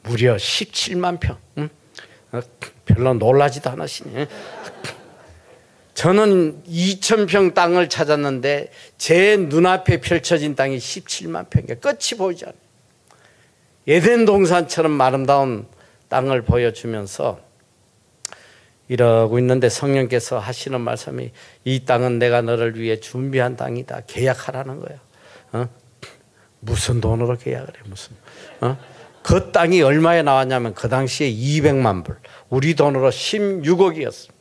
무려 17만 평. 별로 놀라지도 않으시네. 저는 2,000평 땅을 찾았는데 제 눈앞에 펼쳐진 땅이 17만 평이야. 끝이 보이지 않아요. 에덴 동산처럼 아름다운 땅을 보여주면서 이러고 있는데 성령께서 하시는 말씀이, 이 땅은 내가 너를 위해 준비한 땅이다. 계약하라는 거야. 무슨 돈으로 계약을 해? 무슨? 그 땅이 얼마에 나왔냐면 그 당시에 200만 불. 우리 돈으로 16억이었어.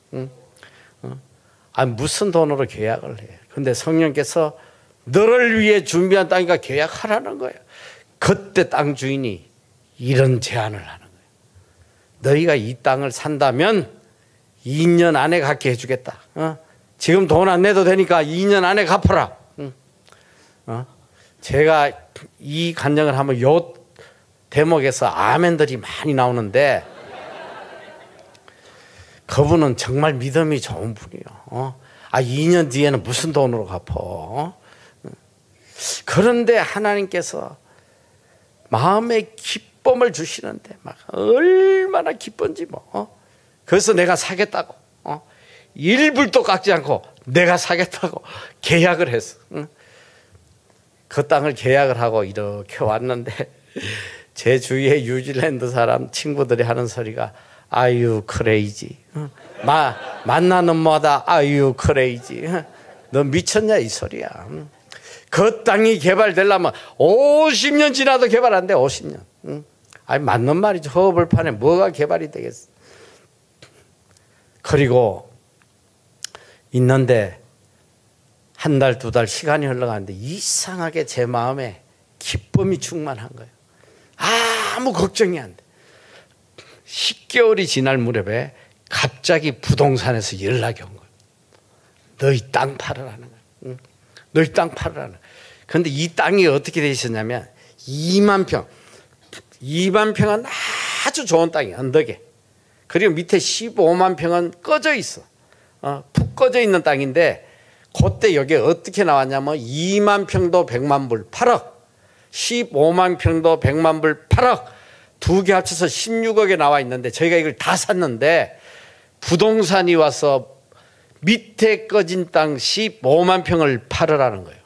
무슨 돈으로 계약을 해? 근데 성령께서 너를 위해 준비한 땅이니까 계약하라는 거야. 그때 땅 주인이 이런 제안을 하는 거예요. 너희가 이 땅을 산다면 2년 안에 갖게 해주겠다. 지금 돈 안 내도 되니까 2년 안에 갚아라. 제가 이 간증을 하면 요 대목에서 아멘들이 많이 나오는데 그분은 정말 믿음이 좋은 분이에요. 2년 뒤에는 무슨 돈으로 갚어? 그런데 하나님께서 마음의 기쁨을 주시는데 막 얼마나 기쁜지 뭐. 그래서 내가 사겠다고 1불도 깎지 않고 내가 사겠다고 계약을 했어. 그 땅을 계약을 하고 이렇게 왔는데 제 주위에 뉴질랜드 사람 친구들이 하는 소리가 아유 크레이지. 만나는 마다 아유 크레이지. 너 미쳤냐 이 소리야. 그 땅이 개발되려면 50년 지나도 개발 안 돼. 50년. 아니 맞는 말이죠. 허벌판에 뭐가 개발이 되겠어. 그리고 있는데 한 달, 두 달 시간이 흘러가는데 이상하게 제 마음에 기쁨이 충만한 거예요. 아무 걱정이 안 돼. 10개월이 지날 무렵에 갑자기 부동산에서 연락이 온 거예요. 너희 땅 팔으라는 거예요. 너희 땅 팔으라는 거예요. 그런데 이 땅이 어떻게 돼 있었냐면 2만 평. 2만 평은 아주 좋은 땅이에요. 언덕에. 그리고 밑에 15만 평은 꺼져 있어. 푹 꺼져 있는 땅인데 그때 여기에 어떻게 나왔냐면 2만 평도 100만 불 8억, 15만 평도 100만 불 8억, 두 개 합쳐서 16억에 나와 있는데 저희가 이걸 다 샀는데 부동산이 와서 밑에 꺼진 땅 15만 평을 팔으라는 거예요.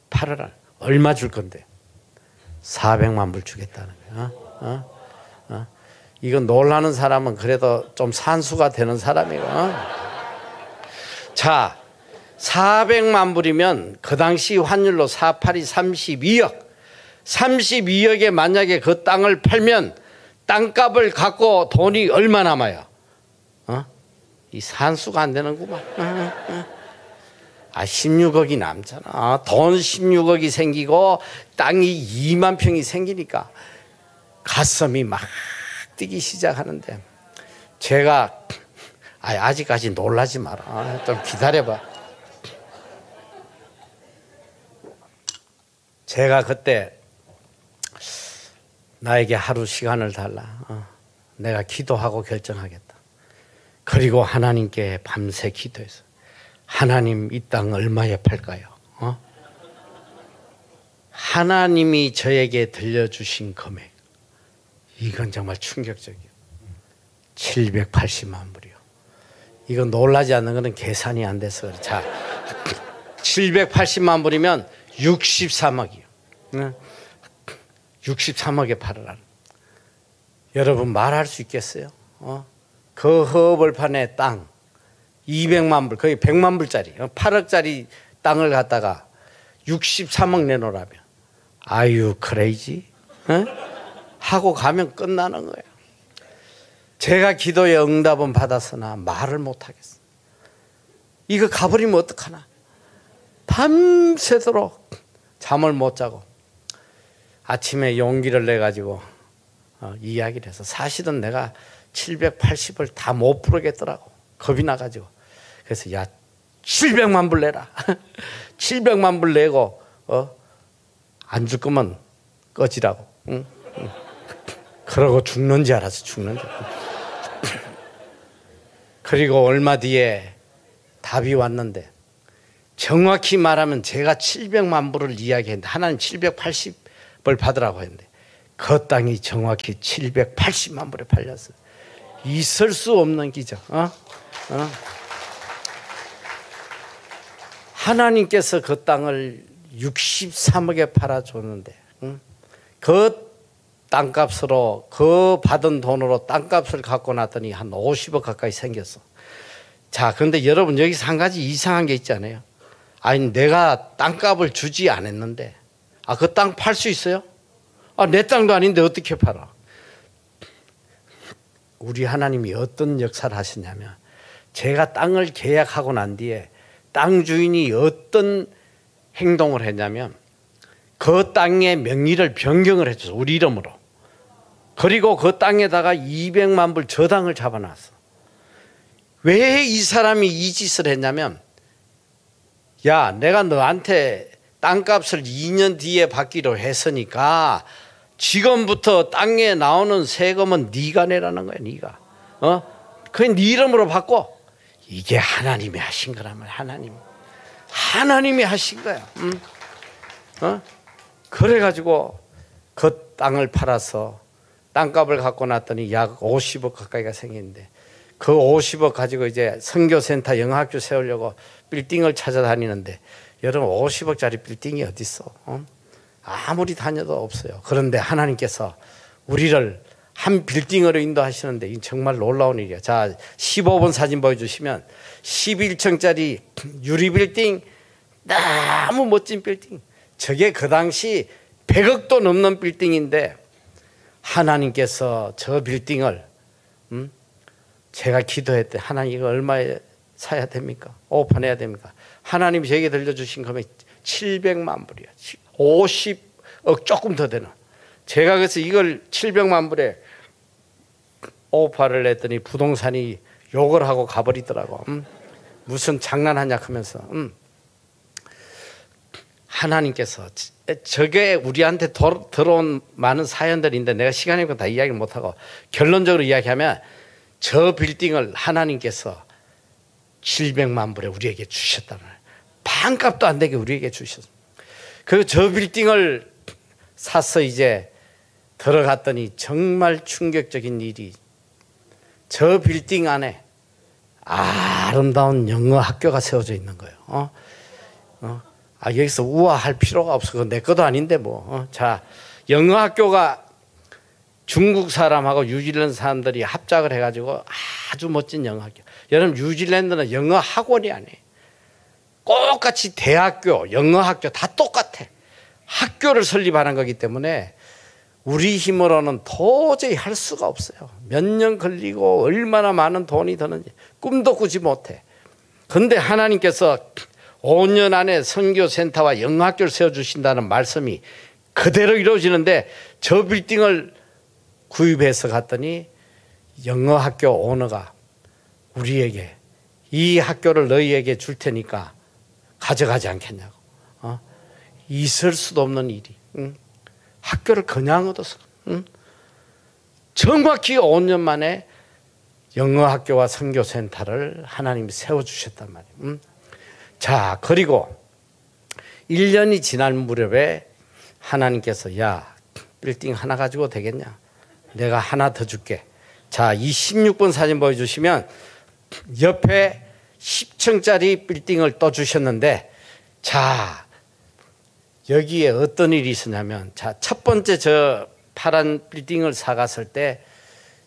팔으라. 얼마 줄 건데? 400만 불 주겠다는 거예요. 이건 놀라는 사람은 그래도 좀 산수가 되는 사람이고. 자, 400만 불이면 그 당시 환율로 4,8이 32억. 32억에 만약에 그 땅을 팔면 땅값을 갖고 돈이 얼마 남아요? 이 산수가 안 되는구만. 16억이 남잖아. 돈 16억이 생기고 땅이 2만 평이 생기니까 가슴이 막 뛰기 시작하는데 제가 아직까지 놀라지 마라. 좀 기다려봐. 제가 그때 나에게 하루 시간을 달라. 내가 기도하고 결정하겠다. 그리고 하나님께 밤새 기도해서 하나님 이 땅 얼마에 팔까요? 하나님이 저에게 들려주신 금액 이건 정말 충격적이에요. 780만 불이요. 이건 놀라지 않는 것은 계산이 안 돼서 그래. 자, 780만 불이면 63억이요. 63억에 팔으라는. 여러분 말할 수 있겠어요? 그 허벌판에 땅 200만 불, 거의 100만 불짜리 8억짜리 땅을 갖다가 63억 내놓으라면 아유 크레이지? 하고 가면 끝나는 거예요. 제가 기도의 응답은 받았으나 말을 못하겠어. 이거 가버리면 어떡하나. 밤새도록 잠을 못 자고 아침에 용기를 내가지고 이야기를 해서 사실은 내가 780을 다 못 부르겠더라고. 겁이 나가지고. 그래서 야 700만 불 내라. 700만 불 내고 안 줄 거면 꺼지라고. 응? 그러고 죽는지 알았어. 죽는지. 그리고 얼마 뒤에 답이 왔는데 정확히 말하면 제가 700만 불을 이야기했는데 하나님 780불 받으라고 했는데 그 땅이 정확히 780만 불에 팔렸어요. 있을 수 없는 기적. 하나님께서 그 땅을 63억에 팔아줬는데 그 땅값으로 그 받은 돈으로 땅값을 갖고 났더니 한 50억 가까이 생겼어. 자, 그런데 여러분 여기서 한 가지 이상한 게 있잖아요. 아니 내가 땅값을 주지 않았는데 그 땅 팔 수 있어요? 내 땅도 아닌데 어떻게 팔아? 우리 하나님이 어떤 역사를 하시냐면 제가 땅을 계약하고 난 뒤에 땅 주인이 어떤 행동을 했냐면 그 땅의 명의를 변경을 해줘서 우리 이름으로. 그리고 그 땅에다가 200만 불 저당을 잡아놨어. 왜 이 사람이 이 짓을 했냐면 야, 내가 너한테 땅값을 2년 뒤에 받기로 했으니까 지금부터 땅에 나오는 세금은 네가 내라는 거야. 네가. 그게 네 이름으로 바꿔. 이게 하나님이 하신 거라면 하나님이 하신 거야. 그래가지고 그 땅을 팔아서 땅값을 갖고 났더니 약 50억 가까이가 생겼는데 그 50억 가지고 이제 선교센터 영어학교 세우려고 빌딩을 찾아다니는데 여러분 50억짜리 빌딩이 어디 있어? 아무리 다녀도 없어요. 그런데 하나님께서 우리를 한 빌딩으로 인도하시는데 이 정말 놀라운 일이야. 자, 15번 사진 보여주시면 11층짜리 유리 빌딩, 너무 멋진 빌딩. 저게 그 당시 100억도 넘는 빌딩인데 하나님께서 저 빌딩을 제가 기도했더니 하나님 이거 얼마에 사야 됩니까? 오픈해야 됩니까? 하나님이 제게 들려주신 금액 700만 불이야. 50억 조금 더 되는. 제가 그래서 이걸 700만 불에 오파를 했더니 부동산이 욕을 하고 가버리더라고. 무슨 장난하냐 하면서. 하나님께서 저게 우리한테 들어온 많은 사연들인데 내가 시간이 없고 다 이야기를 못하고 결론적으로 이야기하면 저 빌딩을 하나님께서 700만 불에 우리에게 주셨다는 거예요. 반값도 안 되게 우리에게 주셨어요. 그리고 저 빌딩을 사서 이제 들어갔더니 정말 충격적인 일이 저 빌딩 안에 아름다운 영어 학교가 세워져 있는 거예요. 여기서 우아할 필요가 없어. 그건 내 것도 아닌데 뭐. 자, 영어 학교가 중국 사람하고 뉴질랜드 사람들이 합작을 해가지고 아주 멋진 영어 학교. 여러분 뉴질랜드는 영어 학원이 아니에요. 똑같이 대학교, 영어 학교 다 똑같아. 학교를 설립하는 거기 때문에 우리 힘으로는 도저히 할 수가 없어요. 몇 년 걸리고 얼마나 많은 돈이 드는지 꿈도 꾸지 못해. 그런데 하나님께서 5년 안에 선교센터와 영어학교를 세워주신다는 말씀이 그대로 이루어지는데 저 빌딩을 구입해서 갔더니 영어학교 오너가 우리에게 이 학교를 너희에게 줄 테니까 가져가지 않겠냐고. 있을 수도 없는 일이. 학교를 그냥 얻었어. 정확히 5년 만에 영어학교와 선교센터를 하나님이 세워주셨단 말이에요. 자, 그리고 1년이 지날 무렵에 하나님께서 야, 빌딩 하나 가지고 되겠냐? 내가 하나 더 줄게. 자, 이 16번 사진 보여주시면 옆에 10층짜리 빌딩을 또 주셨는데 자, 여기에 어떤 일이 있었냐면 자, 첫 번째 저 파란 빌딩을 사갔을 때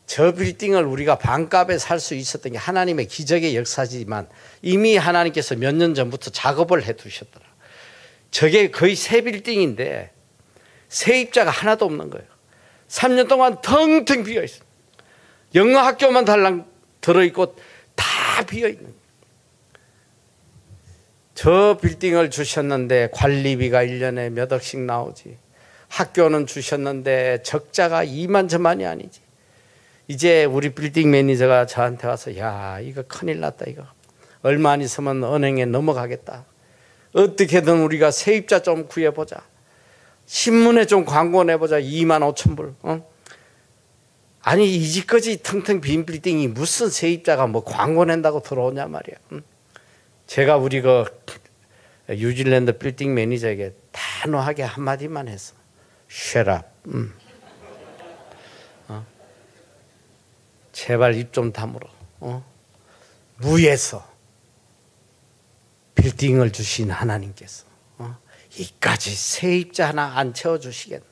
저 빌딩을 우리가 반값에 살 수 있었던 게 하나님의 기적의 역사지만 이미 하나님께서 몇 년 전부터 작업을 해 두셨더라. 저게 거의 새 빌딩인데 세입자가 하나도 없는 거예요. 3년 동안 텅텅 비어 있어요. 영어 학교만 달랑 들어있고 다 비어 있는 거예요. 저 빌딩을 주셨는데 관리비가 1년에 몇 억씩 나오지. 학교는 주셨는데 적자가 이만저만이 아니지. 이제 우리 빌딩 매니저가 저한테 와서 야, 이거 큰일 났다. 이거 얼마 안 있으면 은행에 넘어가겠다. 어떻게든 우리가 세입자 좀 구해보자. 신문에 좀 광고 내보자. 2만 5천 불. 아니 이 집까지 텅텅 빈 빌딩이 무슨 세입자가 뭐 광고 낸다고 들어오냐 말이야. 제가 우리 그 뉴질랜드 빌딩 매니저에게 단호하게 한마디만 했어. Shut up. 제발 입 좀 다물어. 무에서 빌딩을 주신 하나님께서 이까지 세입자 하나 안 채워주시겠나.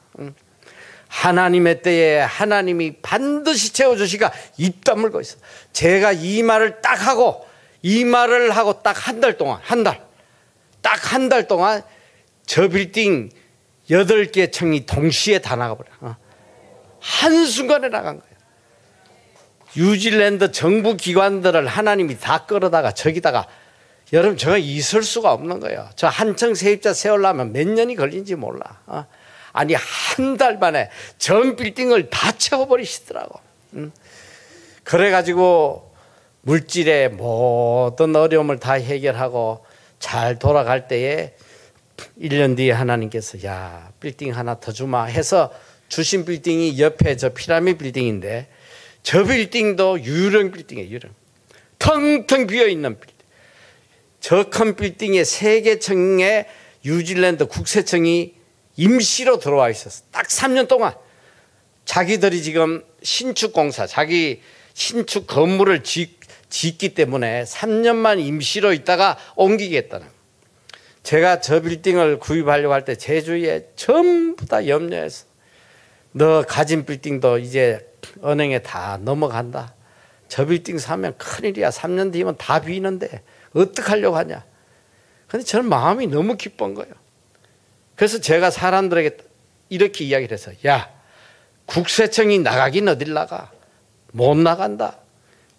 하나님의 때에 하나님이 반드시 채워주시가 입 다물고 있어. 제가 이 말을 딱 하고 딱 한 달 동안 딱 한 달 동안 저 빌딩 8개 층이 동시에 다 나가버려. 한순간에 나간 거예요. 뉴질랜드 정부 기관들을 하나님이 다 끌어다가 저기다가 여러분 저거 있을 수가 없는 거예요. 저 한층 세입자 세우려면 몇 년이 걸린지 몰라. 아니 한 달 만에 전 빌딩을 다 채워버리시더라고. 그래가지고 물질의 모든 어려움을 다 해결하고 잘 돌아갈 때에 1년 뒤에 하나님께서 야 빌딩 하나 더 주마 해서 주신 빌딩이 옆에 저 피라미드 빌딩인데 저 빌딩도 유령 빌딩이에요. 유령. 텅텅 비어있는 빌딩. 저 큰 빌딩에 세계청에 뉴질랜드 국세청이 임시로 들어와 있었어. 딱 3년 동안 자기들이 지금 신축공사 자기 신축 건물을 짓기 때문에 3년만 임시로 있다가 옮기겠다는 거예요. 제가 저 빌딩을 구입하려고 할 때 제주에 전부 다 염려해서 너 가진 빌딩도 이제 은행에 다 넘어간다. 저 빌딩 사면 큰일이야. 3년 뒤면 다 비는데 어떡하려고 하냐. 근데 저는 마음이 너무 기쁜 거예요. 그래서 제가 사람들에게 이렇게 이야기를 해서 야 국세청이 나가긴 어딜 나가. 못 나간다.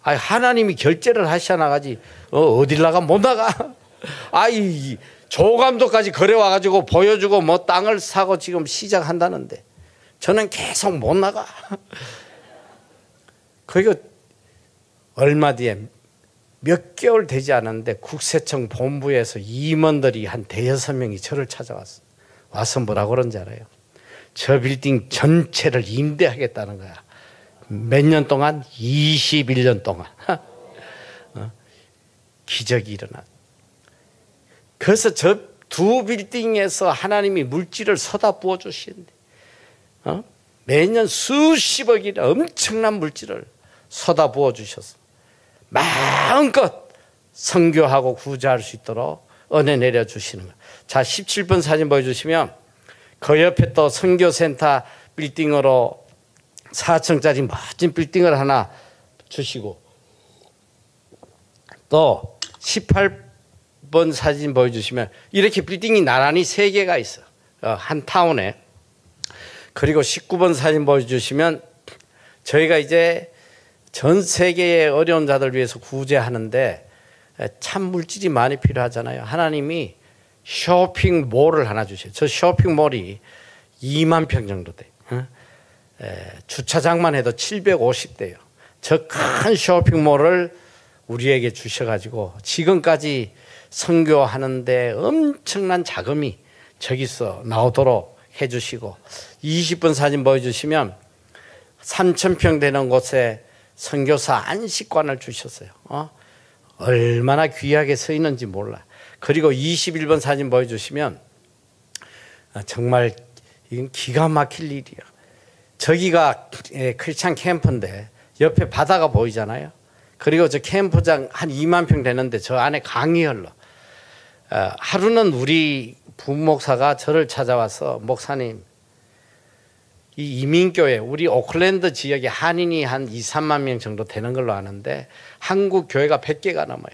아니, 하나님이 결제를 하셔 나가지 어딜 나가 못 나가. 아이 조감도까지 거래 와가지고 보여주고 뭐 땅을 사고 지금 시작한다는데 저는 계속 못 나가. 그리고 얼마 뒤에 몇 개월 되지 않았는데 국세청 본부에서 임원들이 한 5~6명이 저를 찾아왔어. 와서 뭐라고 그런지 알아요? 저 빌딩 전체를 임대하겠다는 거야. 몇 년 동안? 21년 동안. 기적이 일어나. 그래서 저 두 빌딩에서 하나님이 물질을 쏟아 부어 주시는데 매년 수십억이 엄청난 물질을 쏟아 부어 주셔서 마음껏 선교하고 구제할 수 있도록 은혜 내려 주시는 거예요. 자, 17번 사진 보여주시면 그 옆에 또 선교센터 빌딩으로 4층짜리 멋진 빌딩을 하나 주시고 또 18번 사진 보여주시면 이렇게 빌딩이 나란히 3개가 있어. 한 타운에. 그리고 19번 사진 보여주시면 저희가 이제 전 세계의 어려운 자들 위해서 구제하는데 참 물질이 많이 필요하잖아요. 하나님이 쇼핑몰을 하나 주셔요. 저 쇼핑몰이 2만 평 정도 돼요. 주차장만 해도 750대예요. 저 큰 쇼핑몰을 우리에게 주셔가지고 지금까지 선교하는데 엄청난 자금이 저기서 나오도록 해주시고 20분 사진 보여주시면 3,000평 되는 곳에 선교사 안식관을 주셨어요. 얼마나 귀하게 서 있는지 몰라. 그리고 21번 사진 보여주시면 정말 이건 기가 막힐 일이야. 저기가 크리스찬 캠프인데 옆에 바다가 보이잖아요. 그리고 저 캠프장 한 2만 평 되는데 저 안에 강이 흘러. 하루는 우리 부목사가 저를 찾아와서 목사님 이 이민교회 우리 오클랜드 지역에 한인이 한 2~3만 명 정도 되는 걸로 아는데 한국 교회가 100개가 넘어요.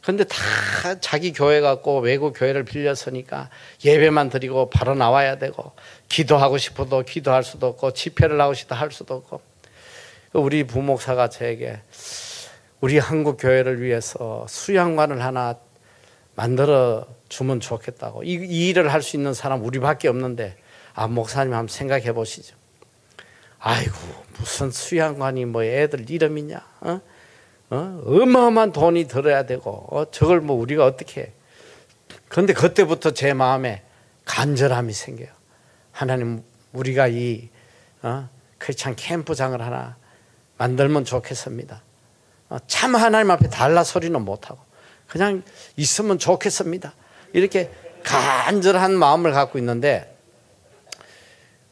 그런데 다 자기 교회 갖고 외국 교회를 빌려서니까 예배만 드리고 바로 나와야 되고 기도하고 싶어도 기도할 수도 없고 집회를 하고 싶어도 할 수도 없고 우리 부목사가 저에게 우리 한국 교회를 위해서 수양관을 하나 만들어 주면 좋겠다고. 이 일을 할 수 있는 사람 우리밖에 없는데 목사님 한번 생각해 보시죠. 아이고 무슨 수양관이 뭐 애들 이름이냐. 어마어마한 돈이 들어야 되고 저걸 뭐 우리가 어떻게 해. 그런데 그때부터 제 마음에 간절함이 생겨요. 하나님 우리가 이 크리스찬 캠프장을 하나 만들면 좋겠습니다. 참 하나님 앞에 달라 소리는 못하고 그냥 있으면 좋겠습니다. 이렇게 간절한 마음을 갖고 있는데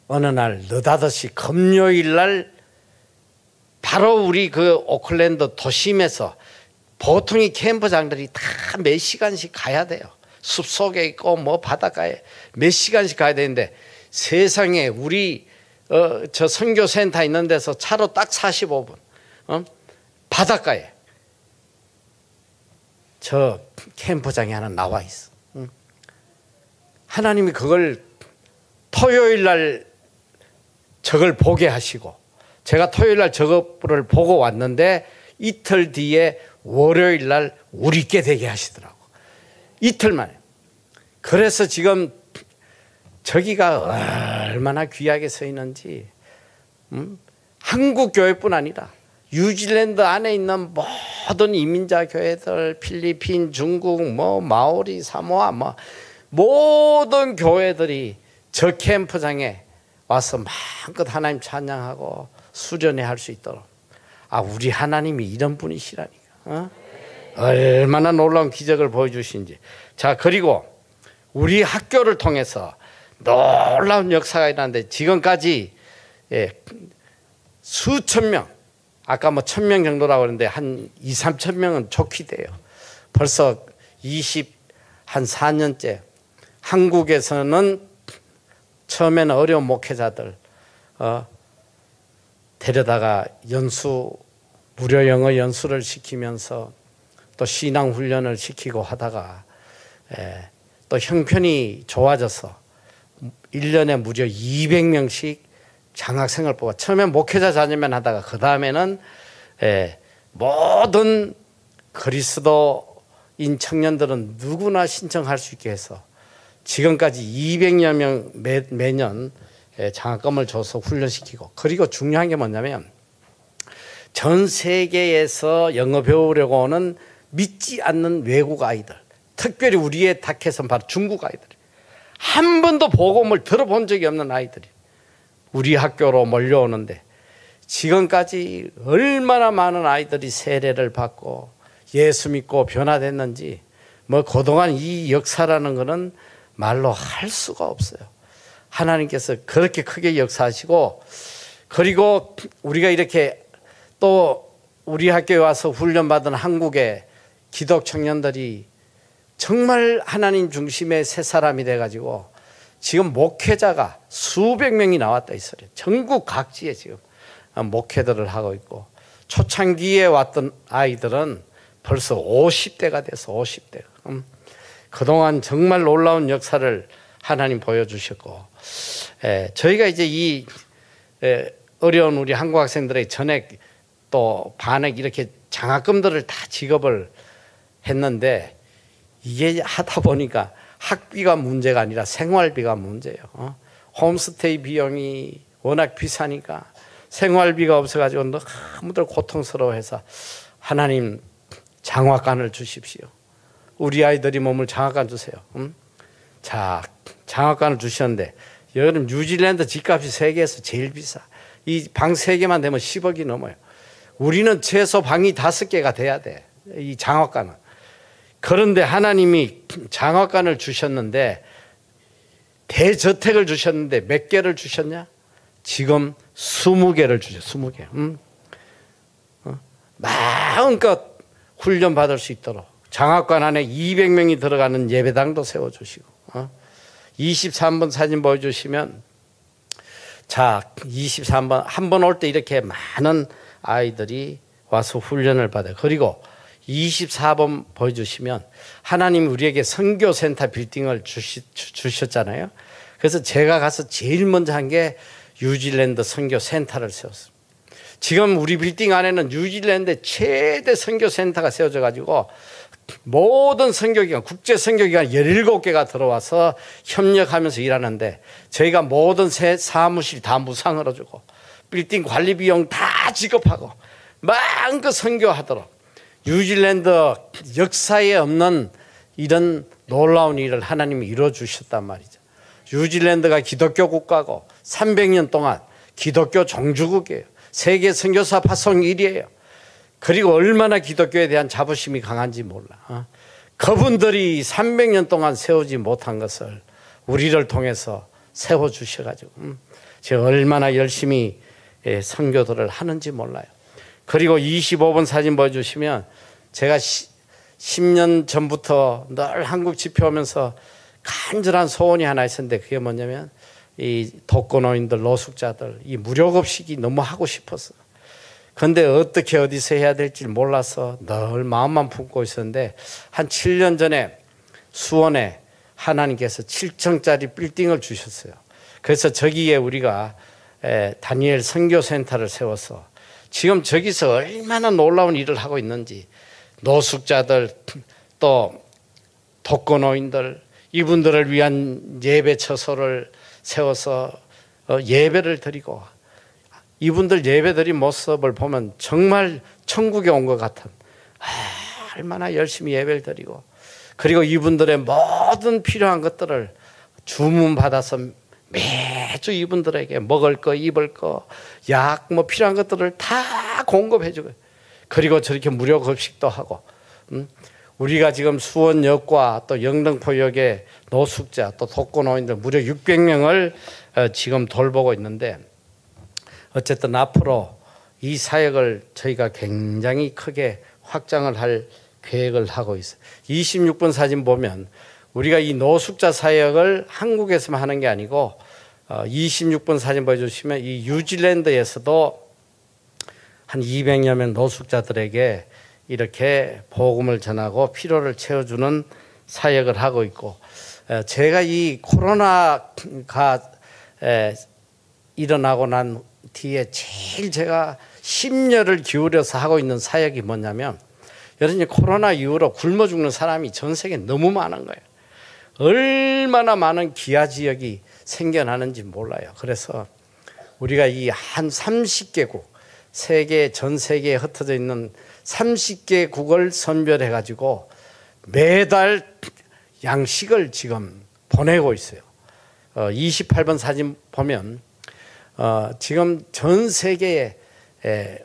어느 날 느닷없이 금요일 날 바로 우리 그 오클랜드 도심에서 보통 이 캠프장들이 다 몇 시간씩 가야 돼요. 숲속에 있고 뭐 바닷가에 몇 시간씩 가야 되는데 세상에 우리 저 선교센터 있는 데서 차로 딱 45분 바닷가에 저 캠프장이 하나 나와 있어. 하나님이 그걸 토요일 날 저걸 보게 하시고 제가 토요일 날 저거를 보고 왔는데 이틀 뒤에 월요일 날 우리께 되게 하시더라고. 이틀 만에. 그래서 지금 저기가 얼마나 귀하게 서 있는지 한국 교회뿐 아니라 뉴질랜드 안에 있는 모든 이민자 교회들, 필리핀, 중국, 마오리, 사모아, 모든 교회들이 저 캠프장에 와서 마음껏 하나님 찬양하고 수련회 할 수 있도록. 우리 하나님이 이런 분이시라니까. 얼마나 놀라운 기적을 보여주신지. 자, 그리고 우리 학교를 통해서 놀라운 역사가 일어났는데 지금까지 수천 명, 아까 1,000명 정도라고 그랬는데 한 2, 3천 명은 좋게 돼요. 벌써 4년째 한국에서는 처음에는 어려운 목회자들 데려다가 무료 영어 연수를 시키면서 또 신앙 훈련을 시키고 하다가 또 형편이 좋아져서 1년에 무려 200명씩 장학생을 뽑아. 처음엔 목회자 자녀만 하다가 그 다음에는 모든 그리스도인 청년들은 누구나 신청할 수 있게 해서 지금까지 200여 명 매년 장학금을 줘서 훈련시키고, 그리고 중요한 게 뭐냐면 전 세계에서 영어 배우려고 오는 믿지 않는 외국 아이들, 특별히 우리의 타켓은 바로 중국 아이들, 한 번도 복음을 들어본 적이 없는 아이들이 우리 학교로 몰려오는데 지금까지 얼마나 많은 아이들이 세례를 받고 예수 믿고 변화됐는지 그동안 이 역사라는 것은 말로 할 수가 없어요. 하나님께서 그렇게 크게 역사하시고, 그리고 우리가 이렇게 또 우리 학교에 와서 훈련받은 한국의 기독 청년들이 정말 하나님 중심의 새 사람이 돼가지고 지금 목회자가 수백 명이 나왔다 이 소리예요. 전국 각지에 지금 목회들을 하고 있고, 초창기에 왔던 아이들은 벌써 50대가 돼서 50대. 그동안 정말 놀라운 역사를 하나님 보여주셨고, 저희가 이제 이 어려운 우리 한국 학생들의 전액 또 반액 이렇게 장학금들을 다 지급을 했는데, 이게 하다 보니까 학비가 문제가 아니라 생활비가 문제예요. 홈스테이 비용이 워낙 비싸니까 생활비가 없어가지고 너무들 고통스러워해서 하나님 장학관을 주십시오. 우리 아이들이 몸을 장학관 주세요. 자, 장학관을 주셨는데 여름 뉴질랜드 집값이 세계에서 제일 비싸. 이 방 3개만 되면 10억이 넘어요. 우리는 최소 방이 5개가 돼야 돼, 이 장학관은. 그런데 하나님이 장학관을 주셨는데, 대저택을 주셨는데 몇 개를 주셨냐? 지금 20개를 주셨어요. 20개. 마음껏 훈련받을 수 있도록 장학관 안에 200명이 들어가는 예배당도 세워주시고, 23번 사진 보여주시면, 자, 23번 한 번 올 때 이렇게 많은 아이들이 와서 훈련을 받아요. 그리고 24번 보여주시면 하나님 우리에게 선교센터 빌딩을 주셨잖아요. 그래서 제가 가서 제일 먼저 한 게 뉴질랜드 선교센터를 세웠어요. 지금 우리 빌딩 안에는 뉴질랜드 최대 선교센터가 세워져 가지고 모든 선교기관, 국제 선교기관 17개가 들어와서 협력하면서 일하는데, 저희가 모든 사무실 다 무상으로 주고 빌딩 관리 비용 다 지급하고 마음껏 선교하도록 뉴질랜드 역사에 없는 이런 놀라운 일을 하나님이 이루어 주셨단 말이죠. 뉴질랜드가 기독교 국가고 300년 동안 기독교 종주국이에요. 세계 선교사 파송 1위예요. 그리고 얼마나 기독교에 대한 자부심이 강한지 몰라. 그분들이 300년 동안 세우지 못한 것을 우리를 통해서 세워주셔가지고 제가 얼마나 열심히 선교들을 하는지 몰라요. 그리고 25번 사진 보여주시면, 제가 10년 전부터 늘 한국 집회 오면서 간절한 소원이 하나 있었는데, 그게 뭐냐면 이 독거노인들, 노숙자들 이 무료급식이 너무 하고 싶었어. 그런데 어떻게 어디서 해야 될지 몰라서 늘 마음만 품고 있었는데, 한 7년 전에 수원에 하나님께서 7층짜리 빌딩을 주셨어요. 그래서 저기에 우리가 다니엘 선교센터를 세워서 지금 저기서 얼마나 놀라운 일을 하고 있는지, 노숙자들 또 독거노인들 이분들을 위한 예배 처소를 세워서 예배를 드리고, 이분들 예배드린 모습을 보면 정말 천국에 온 것 같은 얼마나 열심히 예배를 드리고, 그리고 이분들의 모든 필요한 것들을 주문받아서 매주 이분들에게 먹을 거, 입을 거, 약, 뭐 필요한 것들을 다 공급해주고, 그리고 저렇게 무료 급식도 하고, 우리가 지금 수원역과 또 영등포역의 노숙자, 또 독거노인들 무려 600명을 지금 돌보고 있는데, 어쨌든 앞으로 이 사역을 저희가 굉장히 크게 확장을 할 계획을 하고 있어요. 26번 사진 보면 우리가 이 노숙자 사역을 한국에서만 하는 게 아니고 26번 사진 보여주시면 이 뉴질랜드에서도 한 200여 명 노숙자들에게 이렇게 복음을 전하고 필요를 채워주는 사역을 하고 있고, 제가 이 코로나가 일어나고 난 뒤에 제일 제가 심려를 기울여서 하고 있는 사역이 뭐냐면, 여러분이 코로나 이후로 굶어 죽는 사람이 전 세계에 너무 많은 거예요. 얼마나 많은 기아 지역이 생겨나는지 몰라요. 그래서 우리가 이 한 30개국, 전 세계에 흩어져 있는 30개국을 선별해 가지고 매달 양식을 지금 보내고 있어요. 28번 사진 보면 지금 전 세계의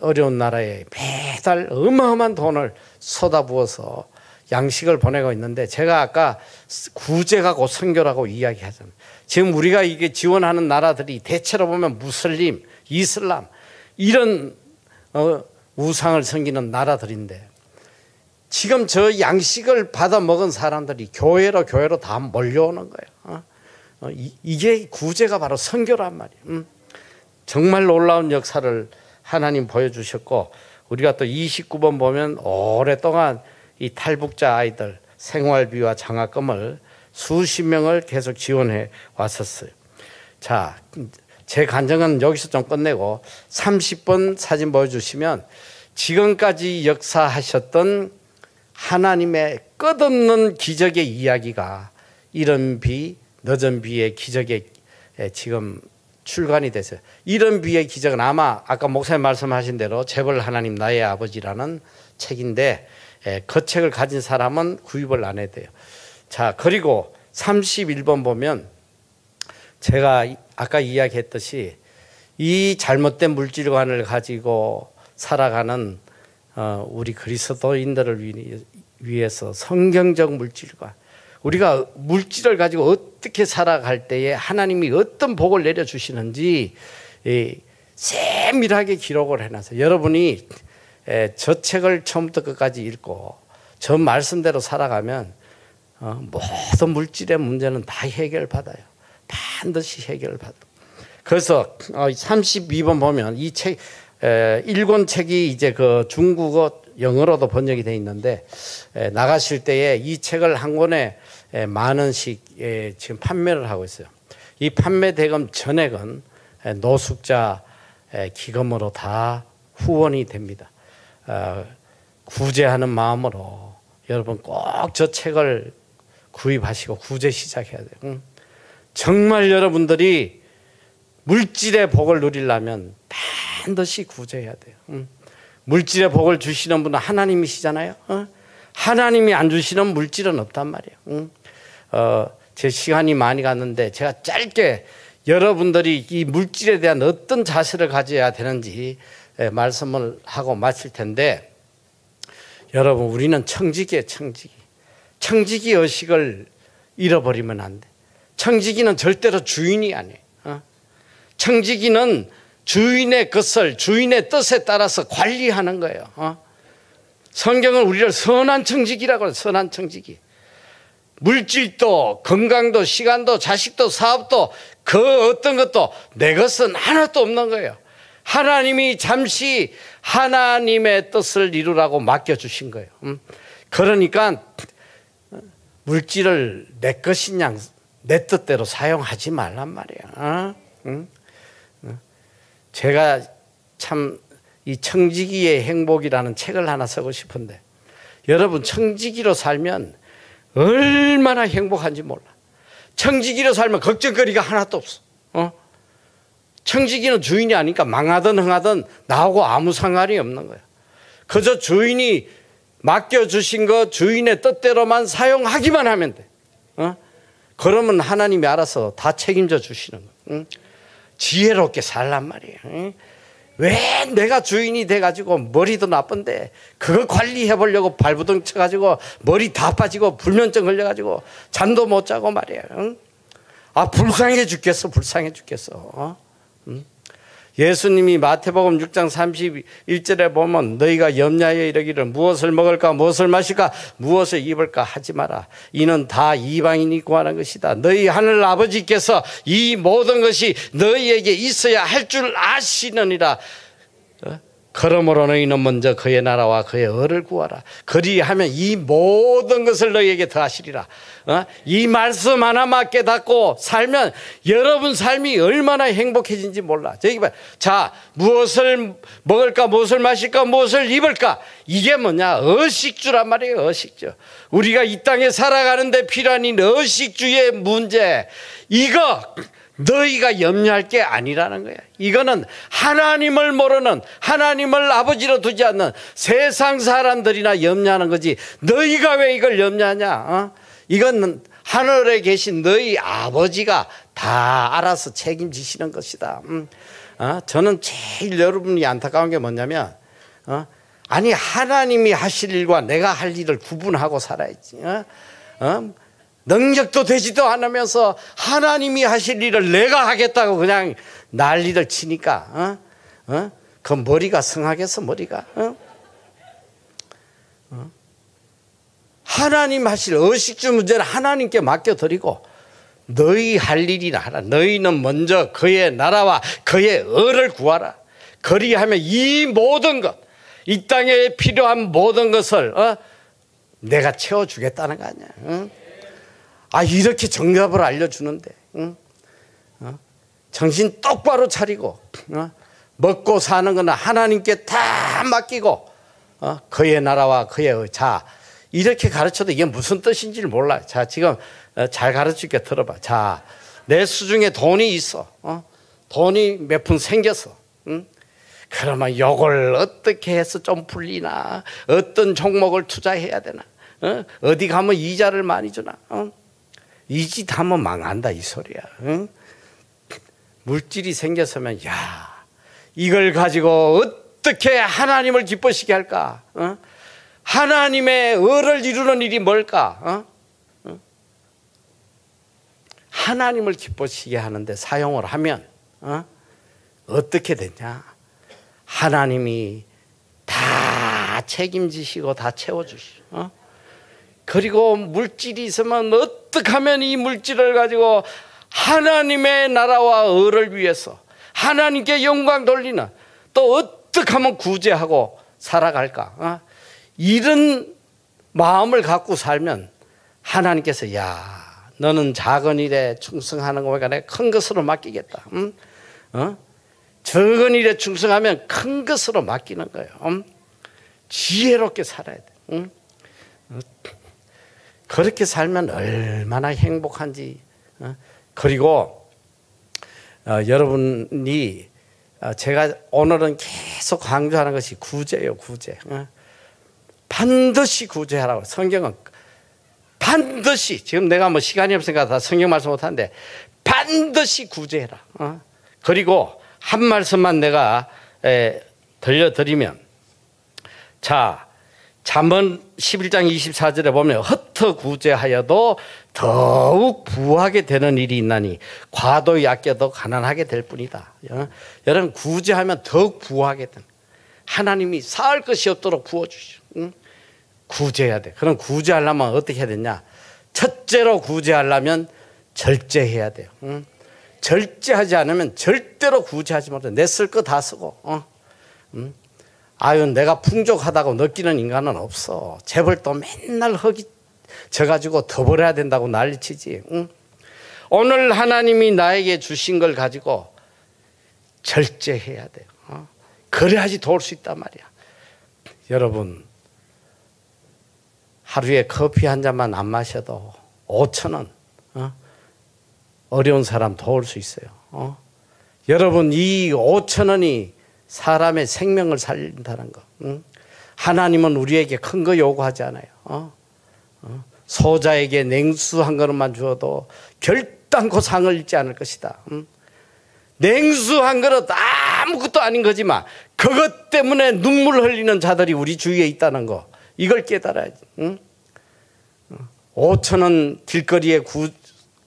어려운 나라에 매달 어마어마한 돈을 쏟아부어서 양식을 보내고 있는데, 제가 아까 구제가 곧 선교라고 이야기하잖아요. 지금 우리가 이게 지원하는 나라들이 대체로 보면 무슬림, 이슬람 이런 우상을 섬기는 나라들인데, 지금 저 양식을 받아 먹은 사람들이 교회로 다 몰려오는 거예요. 이게 구제가 바로 선교란 말이에요. 정말 놀라운 역사를 하나님 보여주셨고, 우리가 또 29번 보면 오랫동안 이 탈북자 아이들 생활비와 장학금을 수십 명을 계속 지원해 왔었어요. 자, 제 간증은 여기서 좀 끝내고 30번 사진 보여주시면 지금까지 역사하셨던 하나님의 끝없는 기적의 이야기가 이른 비, 늦은 비의 기적에 지금 출간이 됐어요. 이른 비의 기적은 아마 아까 목사님 말씀하신 대로 재벌 하나님 나의 아버지라는 책인데, 그 책을 가진 사람은 구입을 안 해도 돼요. 자, 그리고 31번 보면 제가 아까 이야기했듯이 이 잘못된 물질관을 가지고 살아가는 우리 그리스도인들을 위해서 성경적 물질관, 우리가 물질을 가지고 어떻게 살아갈 때에 하나님이 어떤 복을 내려주시는지 세밀하게 기록을 해놨어요. 여러분이 저 책을 처음부터 끝까지 읽고 저 말씀대로 살아가면 모든 물질의 문제는 다 해결받아요. 반드시 해결받아요. 그래서 32번 보면 이 책, 일권 책이 이제 그 중국어 영어로도 번역이 되어 있는데, 나가실 때에 이 책을 한 권에 10,000원씩 지금 판매를 하고 있어요. 이 판매 대금 전액은 노숙자 기금으로 다 후원이 됩니다. 구제하는 마음으로 여러분 꼭 저 책을 구입하시고 구제 시작해야 돼요. 정말 여러분들이 물질의 복을 누리려면 반드시 구제해야 돼요. 물질의 복을 주시는 분은 하나님이시잖아요. 하나님이 안 주시는 물질은 없단 말이에요. 제 시간이 많이 갔는데 제가 짧게 여러분들이 이 물질에 대한 어떤 자세를 가져야 되는지 말씀을 하고 마칠 텐데, 여러분 우리는 청지기예요. 청지기 의식을 잃어버리면 안 돼. 청지기는 절대로 주인이 아니에요. 청지기는 주인의 것을 주인의 뜻에 따라서 관리하는 거예요. 성경은 우리를 선한 청지기라고 해요. 선한 청지기. 물질도 건강도 시간도 자식도 사업도 그 어떤 것도 내 것은 하나도 없는 거예요. 하나님이 잠시 하나님의 뜻을 이루라고 맡겨주신 거예요. 그러니까 물질을 내 것인 양 내 뜻대로 사용하지 말란 말이야. 제가 참 이 청지기의 행복이라는 책을 하나 쓰고 싶은데, 여러분 청지기로 살면 얼마나 행복한지 몰라. 청지기로 살면 걱정거리가 하나도 없어. 청지기는 주인이 아니까 망하든 흥하든 나하고 아무 상관이 없는 거야. 그저 주인이 맡겨주신 거 주인의 뜻대로만 사용하기만 하면 돼. 그러면 하나님이 알아서 다 책임져 주시는 거. 지혜롭게 살란 말이에요. 왜 내가 주인이 돼가지고 머리도 나쁜데 그거 관리해 보려고 발부둥 쳐가지고 머리 다 빠지고 불면증 걸려가지고 잠도 못 자고 말이에요. 불쌍해 죽겠어, 불쌍해 죽겠어. 예수님이 마태복음 6장 31절에 보면 너희가 염려하여 이르기를 무엇을 먹을까 무엇을 마실까 무엇을 입을까 하지 마라. 이는 다 이방인이 구하는 것이다. 너희 하늘 아버지께서 이 모든 것이 너희에게 있어야 할 줄 아시느니라. 그러므로 너희는 먼저 그의 나라와 그의 의를 구하라. 그리하면 이 모든 것을 너희에게 더하시리라. 이 말씀 하나만 깨닫고 살면 여러분 삶이 얼마나 행복해진지 몰라. 저기 봐. 자, 무엇을 먹을까 무엇을 마실까 무엇을 입을까. 이게 뭐냐? 의식주란 말이에요. 의식주. 우리가 이 땅에 살아가는데 필요한 이 의식주의 문제, 이거 너희가 염려할 게 아니라는 거야. 이거는 하나님을 모르는, 하나님을 아버지로 두지 않는 세상 사람들이나 염려하는 거지. 너희가 왜 이걸 염려하냐? 이건 하늘에 계신 너희 아버지가 다 알아서 책임지시는 것이다. 저는 제일 여러분이 안타까운 게 뭐냐면, 아니 하나님이 하실 일과 내가 할 일을 구분하고 살아야지. 능력도 되지도 않으면서 하나님이 하실 일을 내가 하겠다고 그냥 난리를 치니까 그 머리가 성하겠어. 머리가 하나님 하실 의식주 문제를 하나님께 맡겨드리고 너희 할 일이나 하라. 너희는 먼저 그의 나라와 그의 의를 구하라. 그리하면 이 모든 것, 이 땅에 필요한 모든 것을 내가 채워주겠다는 거 아니야. 이렇게 정답을 알려주는데, 정신 똑바로 차리고, 먹고 사는 거는 하나님께 다 맡기고, 그의 나라와 그의 자, 이렇게 가르쳐도 이게 무슨 뜻인지를 몰라. 자, 지금 잘 가르칠게 들어봐. 자, 내 수중에 돈이 있어. 돈이 몇 푼 생겼어. 그러면 요걸 어떻게 해서 좀 풀리나? 어떤 종목을 투자해야 되나? 어디 가면 이자를 많이 주나? 이 짓 하면 망한다 이 소리야. 물질이 생겼으면 야, 이걸 가지고 어떻게 하나님을 기쁘시게 할까? 하나님의 의를 이루는 일이 뭘까? 하나님을 기쁘시게 하는데 사용을 하면 어떻게 되냐? 하나님이 다 책임지시고 다 채워주시고, 그리고 물질이 있으면 어떻게 하면 이 물질을 가지고 하나님의 나라와 의를 위해서 하나님께 영광 돌리는, 또 어떻게 하면 구제하고 살아갈까? 이런 마음을 갖고 살면 하나님께서 야, 너는 작은 일에 충성하는 거 보니까 내가 큰 것으로 맡기겠다. 적은 일에 충성하면 큰 것으로 맡기는 거예요. 지혜롭게 살아야 돼. 그렇게 살면 얼마나 행복한지. 그리고 여러분이 제가 오늘은 계속 강조하는 것이 구제예요. 구제. 반드시 구제하라고. 성경은 반드시, 지금 내가 뭐 시간이 없으니까 다 성경 말씀 못하는데 반드시 구제해라. 그리고 한 말씀만 내가 들려드리면, 자, 잠언 11장 24절에 보면 흩어 구제하여도 더욱 부하게 되는 일이 있나니 과도히 아껴도 가난하게 될 뿐이다. 여러분, 구제하면 더욱 부하게 된, 하나님이 쌓을 것이 없도록 부어주시오. 구제해야 돼. 그럼 구제하려면 어떻게 해야 되냐? 첫째로 구제하려면 절제해야 돼요. 절제하지 않으면 절대로 구제하지 못해. 내 쓸 거 다 쓰고. 아유, 내가 풍족하다고 느끼는 인간은 없어. 재벌도 맨날 허기 져가지고 더 벌어야 된다고 난리치지. 오늘 하나님이 나에게 주신 걸 가지고 절제해야 돼요. 그래야지 도울 수 있단 말이야. 여러분, 하루에 커피 한 잔만 안 마셔도 5,000원 어려운 사람 도울 수 있어요. 여러분, 이 5,000원이 사람의 생명을 살린다는 거. 하나님은 우리에게 큰 거 요구하지 않아요. 소자에게 냉수 한 그릇만 주어도 결단코 상을 잃지 않을 것이다. 냉수 한 그릇 아무것도 아닌 거지만 그것 때문에 눈물 흘리는 자들이 우리 주위에 있다는 거, 이걸 깨달아야지. 5천 원 길거리에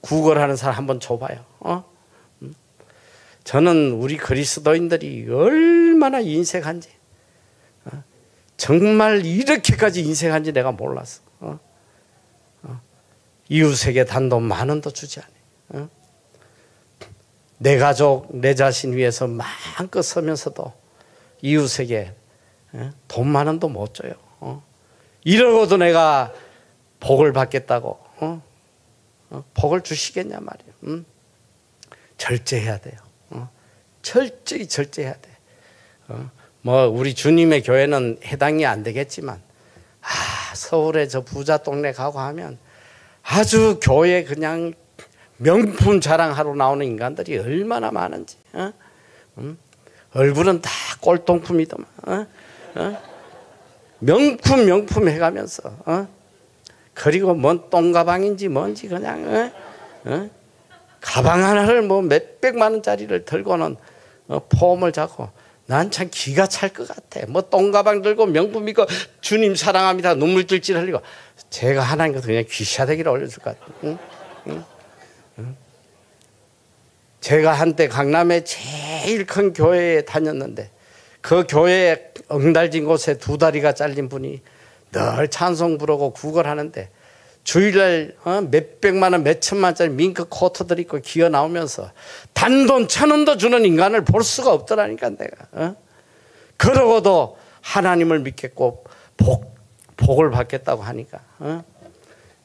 구걸하는 사람 한번 줘봐요. 저는 우리 그리스도인들이 얼마나 인색한지, 정말 이렇게까지 인색한지 내가 몰랐어. 이웃에게 단돈 10,000원도 주지 않아요. 내 가족, 내 자신 위해서 마음껏 서면서도 이웃에게 돈 10,000원도 못 줘요. 이러고도 내가 복을 받겠다고 복을 주시겠냐 말이에요. 절제해야 돼요. 철저히 절제해야 돼. 뭐 우리 주님의 교회는 해당이 안 되겠지만, 서울에 저 부자 동네 가고 하면 아주 교회 그냥 명품 자랑하러 나오는 인간들이 얼마나 많은지. 얼굴은 다 꼴통품이더만. 명품 해가면서 그리고 뭔 똥가방인지 뭔지 그냥 가방 하나를 뭐 몇백만 원짜리를 들고는 폼을 잡고, 난 참 기가 찰 것 같아. 뭐 똥가방 들고 명품 입고 주님 사랑합니다 눈물 찔찔 흘리고, 제가 하나님께서 그냥 귀샤대기를 올려줄 것 같아. 제가 한때 강남에 제일 큰 교회에 다녔는데, 그 교회에 엉달진 곳에 2다리가 잘린 분이 늘 찬송 부르고 구걸하는데, 주일날 몇백만 원, 몇천만짜리 밍크 코트들 입고 기어 나오면서 단돈 1,000원도 주는 인간을 볼 수가 없더라니까 내가. 그러고도 하나님을 믿겠고 복을 받겠다고 하니까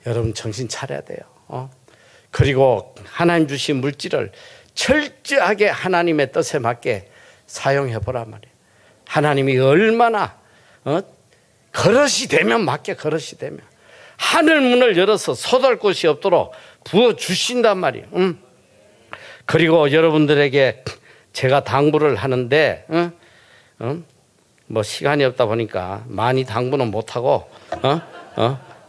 여러분 정신 차려야 돼요. 그리고 하나님 주신 물질을 철저하게 하나님의 뜻에 맞게 사용해 보란 말이에요. 하나님이 얼마나 그릇이 되면 맞게 그릇이 되면 하늘 문을 열어서 쏟을 곳이 없도록 부어 주신단 말이에요. 그리고 여러분들에게 제가 당부를 하는데, 뭐 시간이 없다 보니까 많이 당부는 못하고